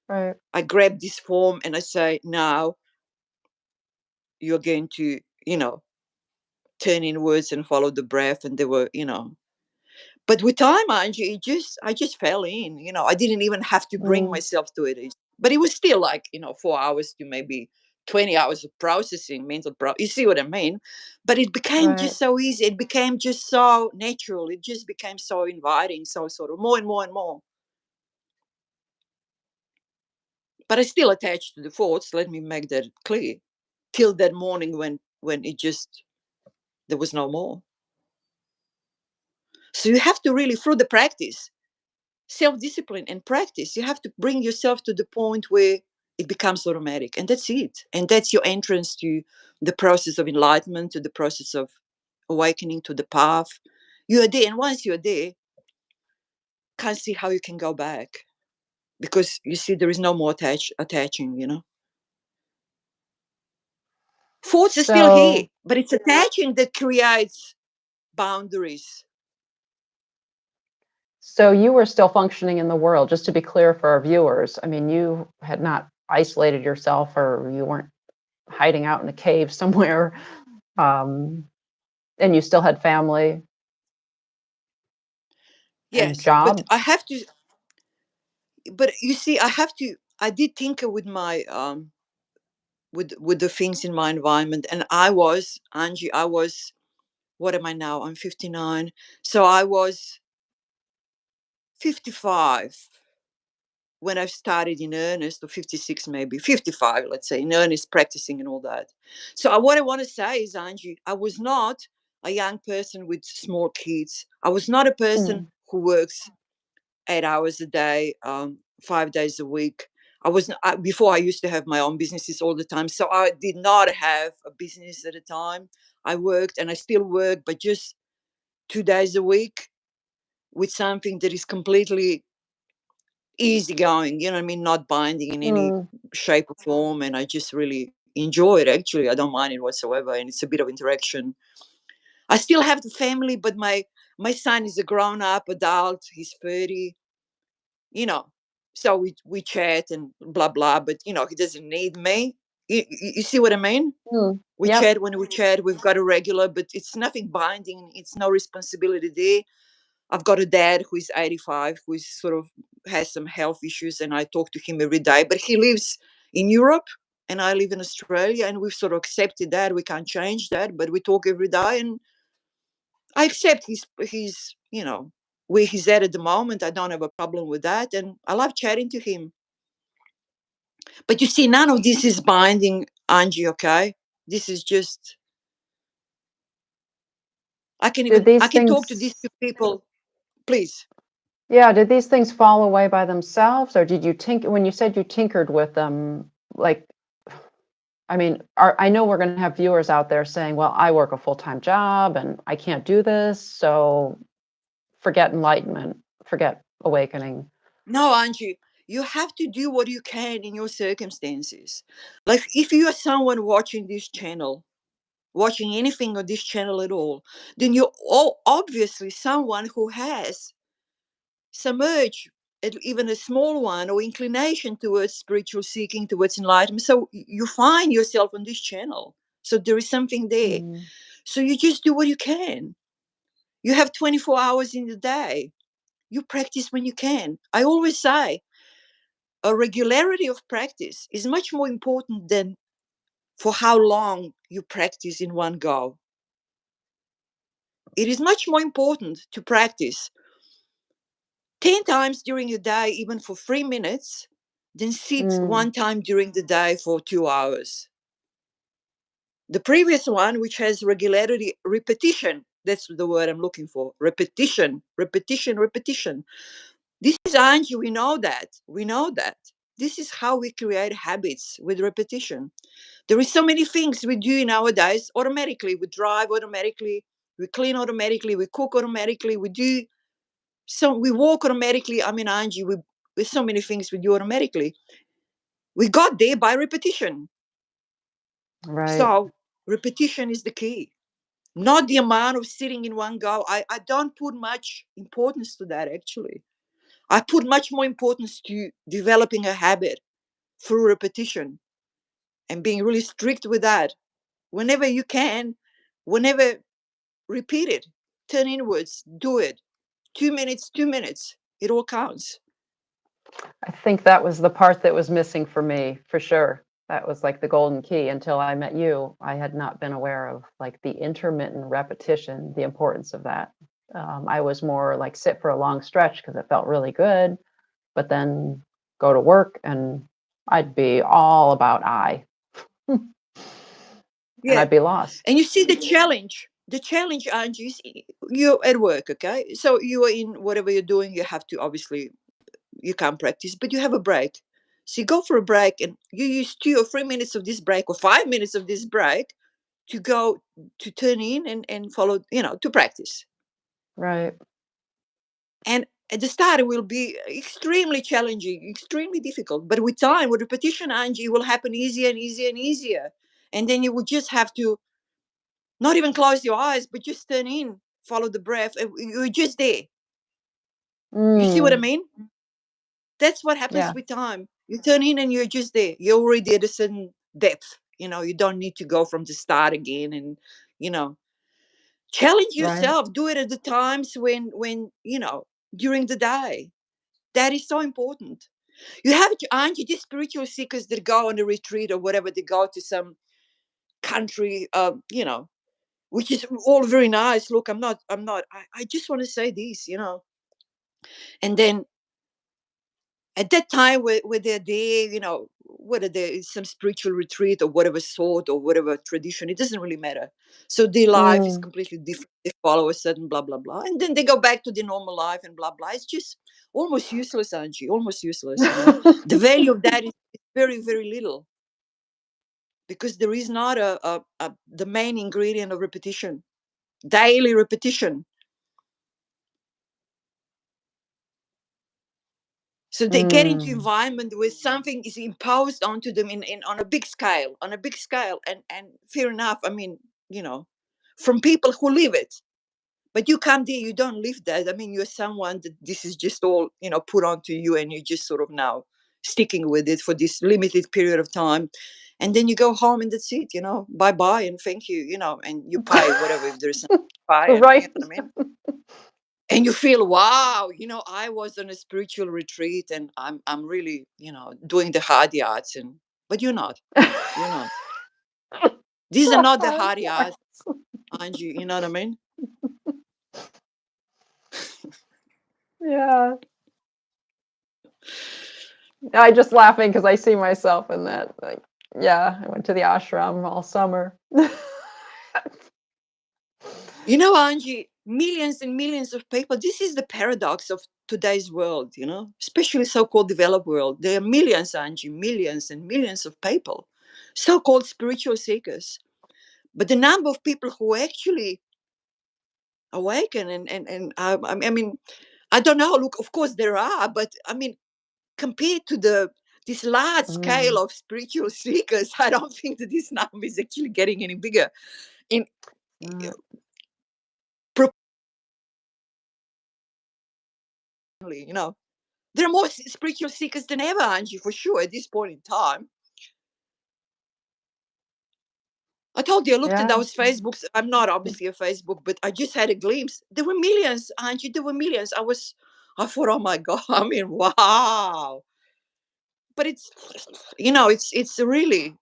B: right.
A: I grabbed this form and I say, now you're going to, turn inwards and follow the breath. And there were. But with time, Angie, I just fell in. I didn't even have to bring
B: Mm,
A: myself to it. But it was still like 4 hours to maybe 20 hours of processing, mental You see what I mean? But it became
B: right.
A: just so easy. It became just so natural. It just became so inviting. So sort of more and more and more. But I still attached to the thoughts. Let me make that clear. Till that morning when it just there was no more. So you have to really, through the practice, self-discipline and practice, you have to bring yourself to the point where it becomes automatic, and that's it. And that's your entrance to the process of enlightenment, to the process of awakening, to the path. You are there, and once you're there, can't see how you can go back, because you see there is no more attaching. Thoughts are still here,
B: So,
A: but it's attaching that creates boundaries.
B: so you were still functioning in the world, just to be clear for our viewers. I mean, you had not isolated yourself, or you weren't hiding out in a cave somewhere, um, and you still had family and
A: Yes, but
B: job.
A: I have to. But you see, I did tinker with my with the things in my environment. And Angie, what am I now? I'm 59. So I was 55 when I started in earnest, or 56, maybe 55, let's say, in earnest, practicing and all that. So what I want to say is, Angie, I was not a young person with small kids. I was not a person
B: Mm,
A: who works 8 hours a day, 5 days a week. Before, I used to have my own businesses all the time. So I did not have a business at a time. I worked, and I still work, but just 2 days a week, with something that is completely easygoing, you know what I mean? Not binding in any
B: mm,
A: shape or form. And I just really enjoy it, actually. I don't mind it whatsoever. And it's a bit of interaction. I still have the family, but my son is a grown up adult. He's 30, you know. So we chat and blah blah, but he doesn't need me. You see what I mean?
B: mm.
A: We
B: Yep.
A: chat when we chat. We've got a regular, but it's nothing binding. It's no responsibility there. I've got a dad who is 85, who is sort of has some health issues, and I talk to him every day. But he lives in Europe, and I live in Australia, and we've sort of accepted that. We can't change that, but we talk every day, and I accept he's where he's at the moment. I don't have a problem with that, and I love chatting to him. But you see, none of this is binding, Angie. Okay, this is just
B: Did
A: I
B: these
A: can talk to these
B: things,
A: two people, please.
B: yeah, did these things fall away by themselves, or did you tinker when you said you tinkered with them? Like, I mean, I know we're going to have viewers out there saying, well, I work a full-time job and I can't do this. So forget enlightenment, forget awakening.
A: No, Angie, you have to do what you can in your circumstances. Like, if you are someone watching this channel, watching anything on this channel at all, then you're all obviously someone who has some urge, even a small one, or inclination towards spiritual seeking, towards enlightenment. So you find yourself on this channel. So there is something there.
B: Mm,
A: So you just do what you can. You have 24 hours in the day. You practice when you can. I always say a regularity of practice is much more important than for how long you practice in one go. It is much more important to practice 10 times during the day, even for 3 minutes, than sit
B: mm,
A: one time during the day for 2 hours. The previous one, which has regularity, repetition, that's the word I'm looking for. Repetition, repetition, repetition. This is Angie, we know that. We know that. This is how we create habits with repetition. There is so many things we do nowadays automatically. We drive automatically, we clean automatically, we cook automatically, we walk automatically. I mean, Angie, with so many things we do automatically. We got there by repetition.
B: Right.
A: So repetition is the key. Not the amount of sitting in one go. I don't put much importance to that actually. I put much more importance to developing a habit through repetition and being really strict with that. Whenever you can, whenever, repeat it, turn inwards, do it. 2 minutes, 2 minutes, it all counts.
B: I think that was the part that was missing for me, for sure. That was like the golden key. Until I met you, I had not been aware of like the intermittent repetition, the importance of that. I was more like sit for a long stretch because it felt really good, but then go to work and I'd be all about and
A: Yeah.
B: I'd be lost.
A: And you see the challenge, Angie, is you're at work, okay? So you are in whatever you're doing, you have to obviously, you can't practice, but you have a break. So you go for a break and you use 2 or 3 minutes of this break or 5 minutes of this break to go to turn in and follow, to practice.
B: Right.
A: And at the start, it will be extremely challenging, extremely difficult. But with time, with repetition, Angie, it will happen easier and easier and easier. And then you will just have to not even close your eyes, but just turn in, follow the breath. And you're just there. You see what I
B: Mm,
A: mean? That's what happens
B: yeah.
A: with time. You turn in and you're just there. You're already at a certain depth. You don't need to go from the start again. And, you know, challenge
B: Right.
A: yourself. Do it at the times when during the day. That is so important. You have to, aren't you, these spiritual seekers that go on a retreat or whatever, they go to some country, which is all very nice. Look, I just want to say this. And then at that time where they're there, whether there is some spiritual retreat or whatever sort or whatever tradition, it doesn't really matter. So their life is
B: Mm.
A: completely different. They follow a certain blah, blah, blah. And then they go back to their normal life and blah, blah. It's just almost useless, Angie, almost useless. The value of that is very, very little because there is not the main ingredient of repetition, daily repetition. So they get into
B: Mm.
A: environment where something is imposed onto them in on a big scale, and fair enough. I mean, you know, from people who live it. But you come there, you don't live that. I mean, you're someone that this is just all, put onto you, and you just sort of now sticking with it for this limited period of time. And then you go home and that's it. Bye bye and thank you, and you pay whatever if there's some pay, and you
B: Right.
A: know what I mean? And you feel, wow, I was on a spiritual retreat and I'm really, doing the hard yards, but you're not. You're not. These are not the
B: Hard
A: hard
B: yards.
A: yards, Angie, you know what I mean?
B: Yeah. I just laughing because I see myself in that. Like, yeah, I went to the ashram all summer.
A: Angie, millions and millions of people, this is the paradox of today's world, especially so-called developed world. There are millions, Angie, millions and millions of people, so-called spiritual seekers. But the number of people who actually awaken I mean, I don't know. Look, of course there are, but I mean, compared to this large scale
B: Mm,
A: of spiritual seekers, I don't think that this number is actually getting any bigger. In
B: uh,
A: proportionally, there are more spiritual seekers than ever, Angie, for sure. At this point in time, I told you I looked at
B: yeah,
A: those Facebooks. I'm not obviously a Facebook, but I just had a glimpse. There were millions, Angie. There were millions. I thought, oh my god. I mean, wow. But it's really,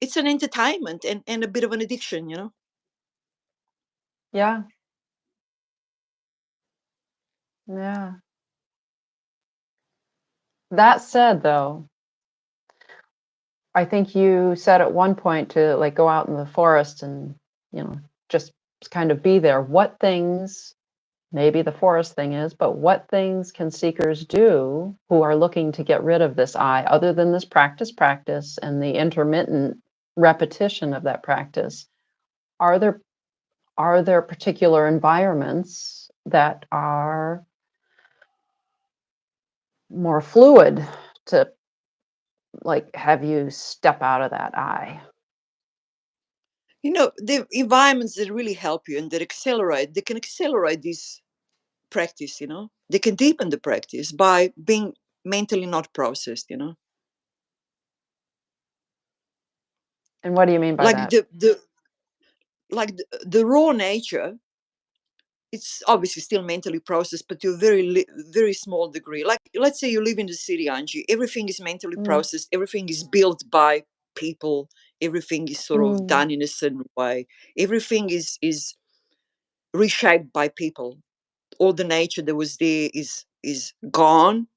A: it's an entertainment and a bit of an addiction.
B: yeah, yeah. That said, though, I think you said at one point to like go out in the forest and, you know, just kind of be there. What things maybe the forest thing is, but what things can seekers do who are looking to get rid of this I, other than this practice, and the intermittent repetition of that practice? Are there particular environments that are more fluid to like have you step out of that I?
A: The environments that really help you and that accelerate, they can accelerate this practice, they can deepen the practice by being mentally not processed.
B: And what do you mean by
A: Like
B: that?
A: the raw nature, it's obviously still mentally processed, but to a very small degree. Like, let's say you live in the city, Angie. Everything is mentally
B: Mm,
A: processed. Everything is built by people. Everything is sort of
B: mm,
A: done in a certain way. Everything is reshaped by people. All the nature that was there is gone,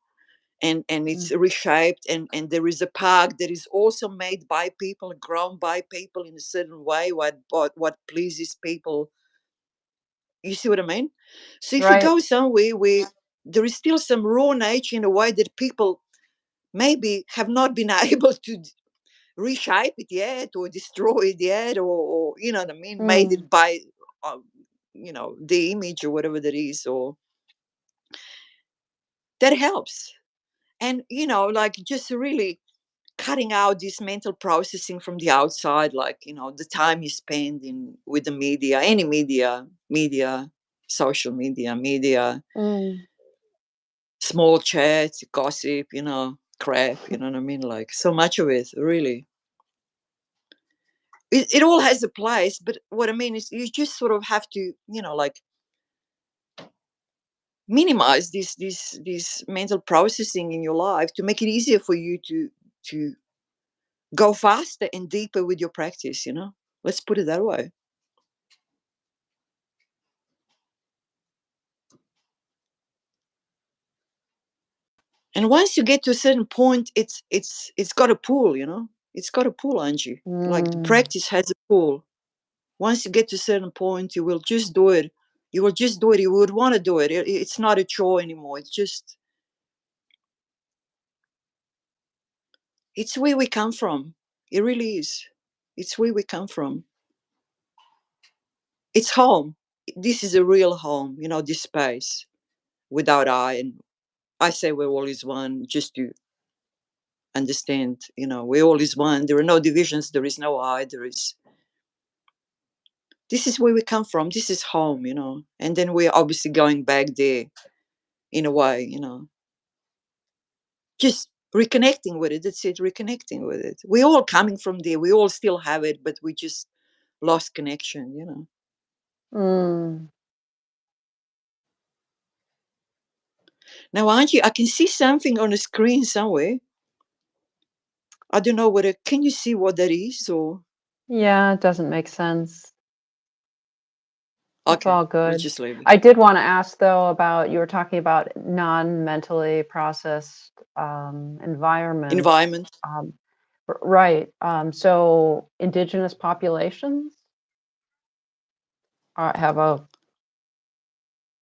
A: and it's
B: mm.
A: reshaped, and there is a park that is also made by people, grown by people in a certain way, what pleases people. You see what I mean? So if you
B: Right.
A: go somewhere where there is still some raw nature in a way that people maybe have not been able to reshape it yet, or destroy it yet, or you know what I mean, made
B: Mm,
A: it by uh, the image or whatever that is, or that helps. And like, just really cutting out this mental processing from the outside, like the time you spend in with the media, any media, social media,
B: mm,
A: small chats, gossip, crap, you know what I mean? Like, so much of it, really. It all has a place, but what I mean is you just sort of have to, like, minimize this mental processing in your life to make it easier for you to go faster and deeper with your practice. Let's put it that way. And once you get to a certain point, it's got a pull. It's got a pull, Angie. Like, the
B: mm.
A: practice has a pull. Once you get to a certain point, you will just do it. You will just do it. You would want to do it. It's not a chore anymore. It's where we come from. It really is. It's where we come from. It's home. This is a real home, this space without I. And I say we're all is one, just to understand, we're all is one. There are no divisions. There is no I. This is where we come from. This is home. And then we're obviously going back there in a way. Just reconnecting with it. That's it, reconnecting with it. We're all coming from there. We all still have it, but we just lost connection.
B: Mm.
A: Now, Angie, I can see something on the screen somewhere. I don't know whether, can you see what that is, or?
B: Yeah, it doesn't make sense. It's
A: Okay,
B: all
A: we'll
B: good.
A: just leave it.
B: I did want to ask though about you were talking about non-mentally processed environments.
A: Environment.
B: Um, right. So indigenous populations have a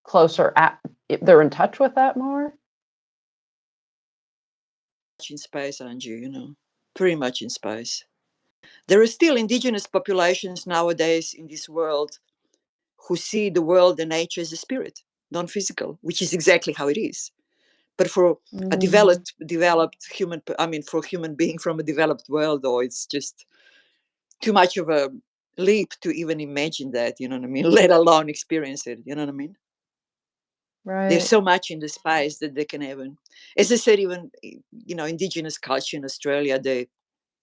B: closer they're in touch with that more.
A: In space, Angie. Pretty much in space. There are still indigenous populations nowadays in this world who see the world and nature as a spirit, non-physical, which is exactly how it is. But for a
B: Mm,
A: developed human, I mean, for a human being from a developed world, or it's just too much of a leap to even imagine that, you know what I mean? Let alone experience it, you know what I mean? There's
B: right.
A: so much in the spice that they can have. As I said, even, indigenous culture in Australia, they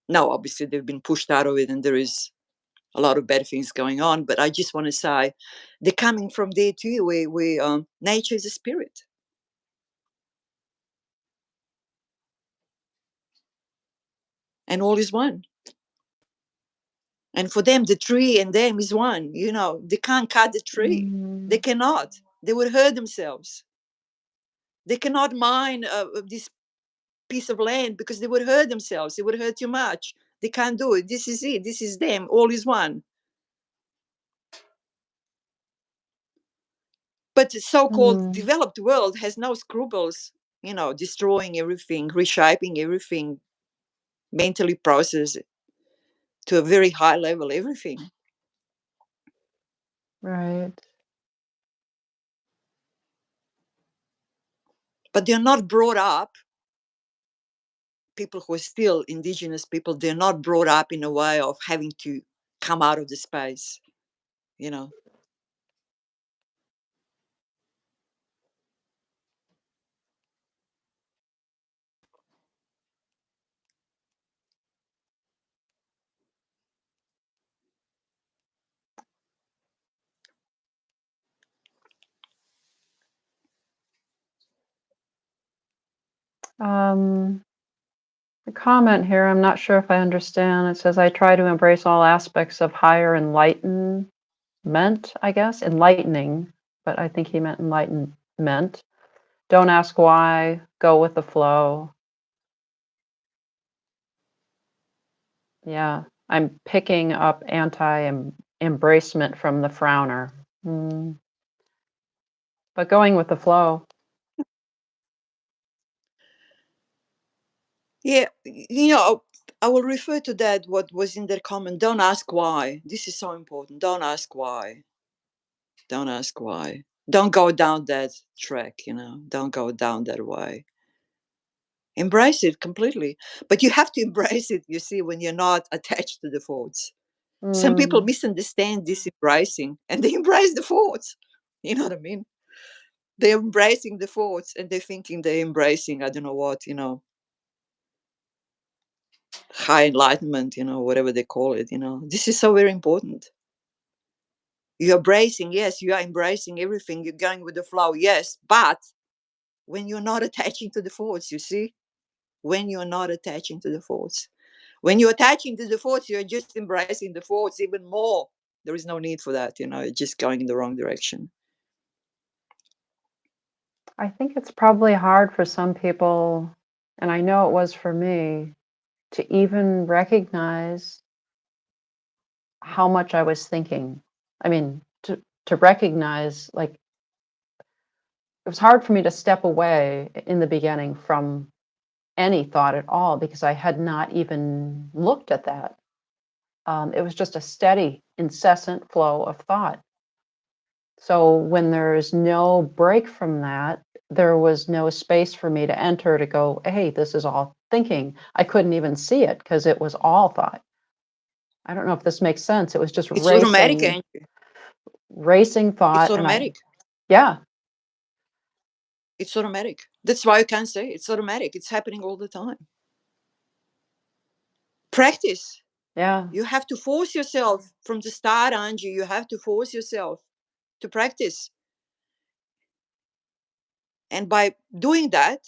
A: now obviously they've been pushed out of it, and there is a lot of bad things going on. But I just want to say they're coming from there too, where nature is a spirit, and all is one. And for them, the tree and them is one. They can't cut the tree. They
B: Mm,
A: cannot. They would hurt themselves. They cannot mine this piece of land because they would hurt themselves. It would hurt too much. They can't do it. This is it. This is them. All is one. But the so-called developed world has no scruples, destroying everything, reshaping everything, mentally process it to a very high level, everything.
B: Right.
A: But they're not brought up, people who are still indigenous people, they're not brought up in a way of having to come out of the space, you know.
B: A comment here, I'm not sure if I understand. It says, I try to embrace all aspects of higher enlightenment, I guess, enlightening, but I think he meant enlightenment. Don't ask why, go with the flow. Yeah, I'm picking up anti-embracement from the frowner. But going with the flow.
A: Yeah, I will refer to that, what was in their comment. Don't ask why. This is so important. Don't ask why. Don't ask why. Don't go down that track, Don't go down that way. Embrace it completely. But you have to embrace it, you see, when you're not attached to the thoughts. Some people misunderstand this embracing and they embrace the thoughts. You know what I mean? They're embracing the thoughts and they're thinking they're embracing, I don't know what, high enlightenment, whatever they call it, This is so very important. You're embracing, yes, you are embracing everything. You're going with the flow, yes. But when you're not attaching to the thoughts, you see? When you're not attaching to the thoughts. When you're attaching to the thoughts, you're just embracing the thoughts even more. There is no need for that, you're just going in the wrong direction.
B: I think it's probably hard for some people, and I know it was for me, to even recognize how much I was thinking. I mean, to recognize, like, it was hard for me to step away in the beginning from any thought at all because I had not even looked at that. It was just a steady, incessant flow of thought. So when there's no break from that, there was no space for me to enter to go, hey, this is all thinking. I couldn't even see it because it was all thought. I don't know if this makes sense. It was just
A: It's automatic,
B: racing,
A: Angie.
B: racing
A: It's
B: thought.
A: automatic.
B: Yeah,
A: It's automatic. That's why you can't say it's automatic. It's happening all the time. Practice.
B: yeah.
A: You have to force yourself from the start, Angie. You have to force yourself to practice. And by doing that,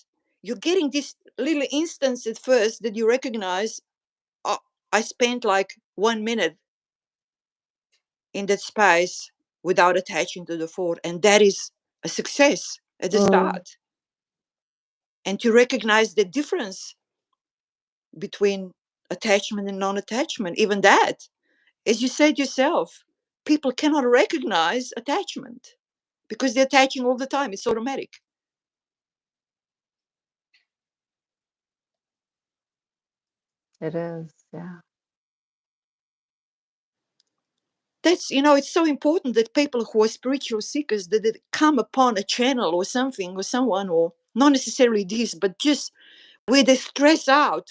A: you're getting this little instance at first that you recognize, oh, I spent like 1 minute in that space without attaching to the thought. And that is a success at the
B: Mm,
A: start. And to recognize the difference between attachment and non-attachment, even that, as you said yourself, people cannot recognize attachment because they're attaching all the time. It's automatic.
B: it is, yeah.
A: That's, it's so important that people who are spiritual seekers, that they come upon a channel or something or someone, or not necessarily this, but just where they stress out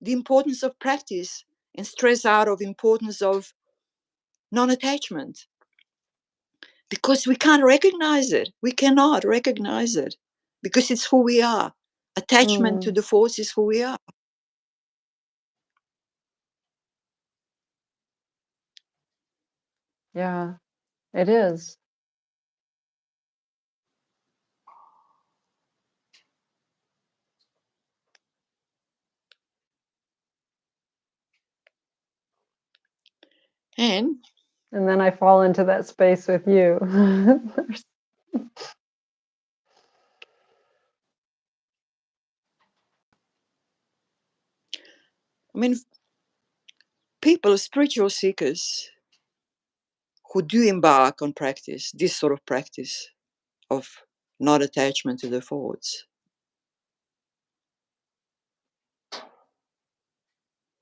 A: the importance of practice and stress out of importance of non-attachment, because we can't recognize it. We cannot recognize it because it's who we are. Attachment to
B: Mm,
A: the force is who we are.
B: yeah, it is.
A: And
B: And then I fall into that space with you.
A: I mean, people, spiritual seekers who do embark on practice, this sort of practice, of not attachment to the thoughts.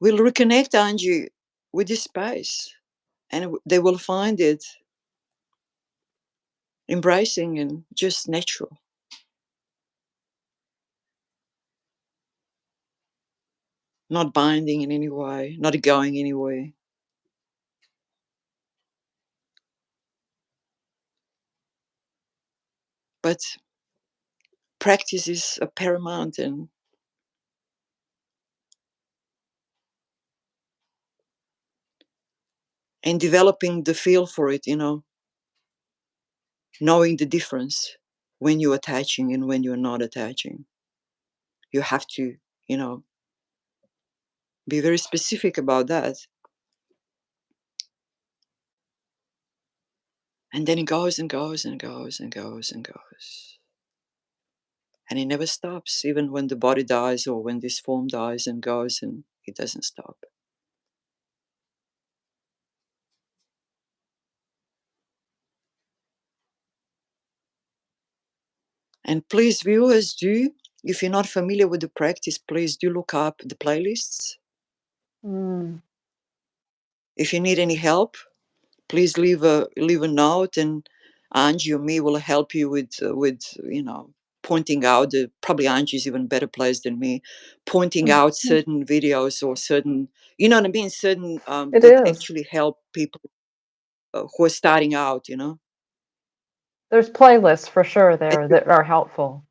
A: We'll reconnect, Angie, with this space, and they will find it embracing and just natural. Not binding in any way, not going anywhere. But practice is a paramount, and developing the feel for it, knowing the difference when you're attaching and when you're not attaching. You have to, be very specific about that. And then it goes and goes and goes and goes and goes. And it never stops, even when the body dies or when this form dies and goes, and it doesn't stop. And please, viewers, if you're not familiar with the practice, please do look up the playlists. If you need any help, please leave a note, and Angie or me will help you with pointing out. Probably Angie's even better placed than me, pointing out certain videos or certain, you know what I mean, certain
B: It
A: that
B: is.
A: actually help people who are starting out.
B: There's playlists for sure
A: As
B: there
A: you,
B: that are helpful.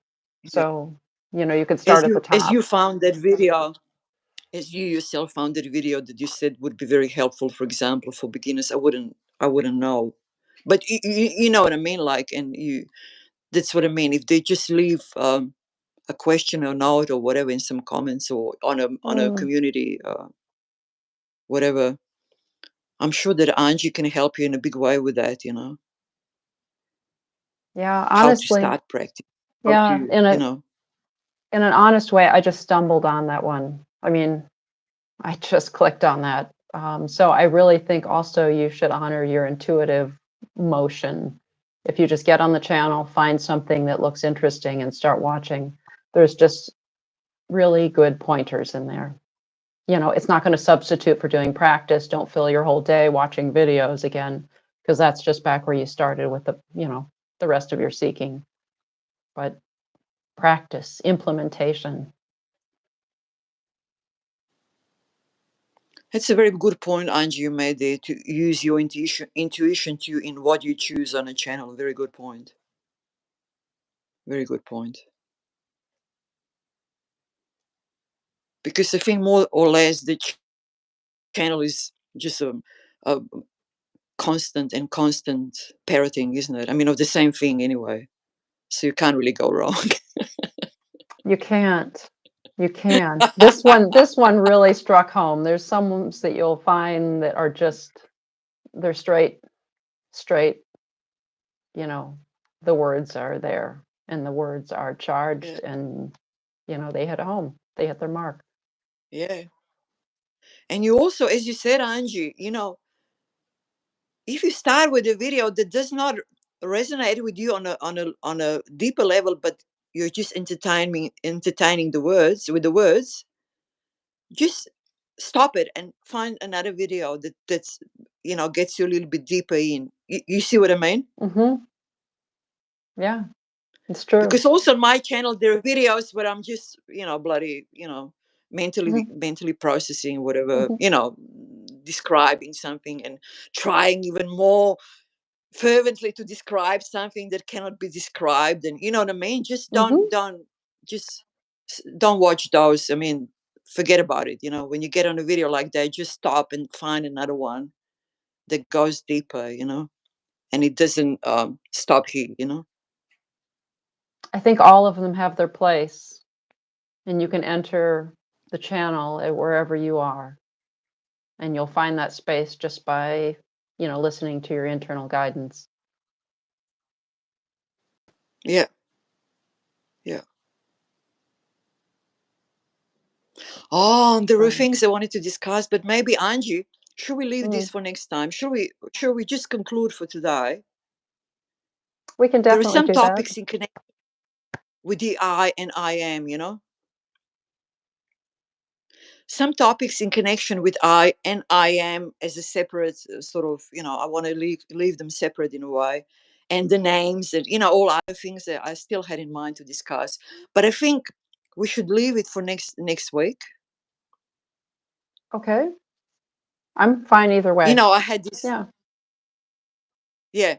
A: yeah,
B: So, you could
A: as
B: start at the
A: you as
B: top.
A: you found that video, as you yourself found that video that you said would be very helpful, for example, for beginners. I wouldn't know, but you know what I mean, like, and you that's what I mean. If they just leave a question or note or whatever in some comments or on a
B: Mm,
A: community, whatever, I'm sure that Angie can help you in a big way with that.
B: yeah,
A: How to
B: honestly,
A: start practice, how
B: yeah,
A: to,
B: in an honest way, I just stumbled on that one. I mean, I just clicked on that. So I really think also you should honor your intuitive motion. If you just get on the channel, find something that looks interesting and start watching, there's just really good pointers in there. It's not going to substitute for doing practice. Don't fill your whole day watching videos again, because that's just back where you started with the rest of your seeking. But practice, implementation.
A: it's a very good point, Angie, you made there, to use your intuition to in what you choose on a channel. Very good point. Very good point. Because I think more or less the channel is just a constant parroting, isn't it? I mean, of the same thing anyway. So you can't really go wrong.
B: You can't. You can't. This one really struck home. There's some ones that you'll find that are just they're straight, you know, the words are there and the words are
A: Yeah.
B: charged and they hit home. They hit their mark.
A: Yeah. And you also, as you said, Angie, if you start with a video that does not resonate with you on a deeper level, but you're just entertaining the words with the words, just stop it and find another video that's gets you a little bit deeper in. You see what I mean?
B: Mhm. Yeah, it's true.
A: Because also on my channel there are videos where I'm just bloody mentally
B: Mhm.
A: mentally processing whatever,
B: Mhm.
A: describing something and trying even more fervently to describe something that cannot be described, and you know what I mean. Just
B: Mhm.
A: just don't watch those. I mean, forget about it. When you get on a video like that, just stop and find another one that goes deeper, and it doesn't stop here.
B: I think all of them have their place, and you can enter the channel at wherever you are, and you'll find that space just by, listening to your internal guidance.
A: Yeah. Yeah. Oh, there were
B: So,
A: things I wanted to discuss, but maybe Angie, should we leave this
B: mm,
A: for next time? Should we just conclude for today?
B: We can
A: There are
B: definitely
A: some
B: do that.
A: topics in connection with the I and I am, you know. Some topics in connection with I and I am as a separate sort of, you know, I want to leave them separate in a way. And the names and, you know, all other things that I still had in mind to discuss. But I think we should leave it for next week.
B: Okay. I'm fine either
A: You
B: way.
A: know, I had this,
B: Yeah.
A: yeah,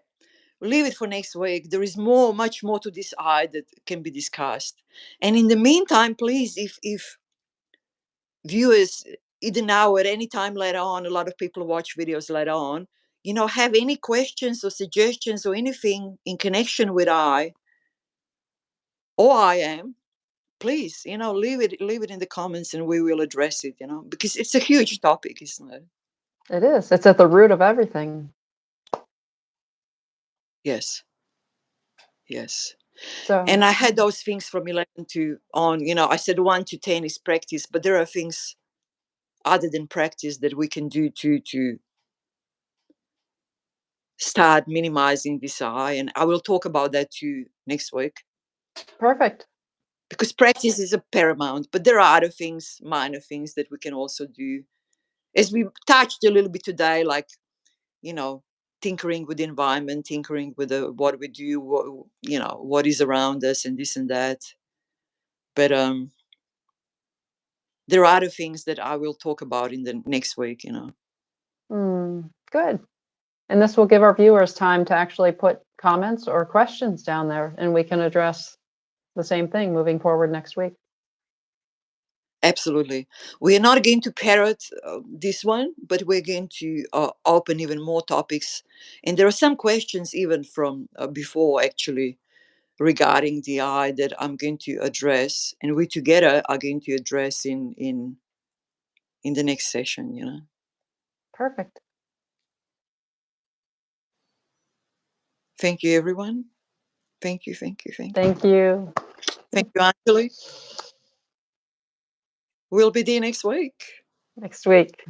A: leave it for next week. There is more, much more to this I that can be discussed. And in the meantime, please, if viewers either now or any time later on, a lot of people watch videos later on, you know, have any questions or suggestions or anything in connection with I or I am, please, you know, leave it in the comments and we will address it, you know, because it's a huge topic, isn't it?
B: It is. It's at the root of everything.
A: Yes, yes.
B: So
A: And I had those things from 11 to on, you know, I said 1 to 10 is practice, but there are things other than practice that we can do to start minimizing this I. And I will talk about that too next week.
B: perfect.
A: Because practice is a paramount, but there are other things, minor things that we can also do. As we touched a little bit today, like, you know, tinkering with the environment, tinkering with what we do, you know, what is around us and this and that. But there are other things that I will talk about in the next week, you know.
B: Good. And this will give our viewers time to actually put comments or questions down there, and we can address the same thing moving forward next week.
A: Absolutely. We are not going to parrot this one, but we're going to open even more topics. And there are some questions even from before, actually, regarding the I that I'm going to address, and we together are going to address in the next session, you know.
B: Perfect.
A: Thank you, everyone. Thank you, thank you, thank you.
B: Thank you.
A: Thank you, Anjali. We'll be there next week.
B: Next week.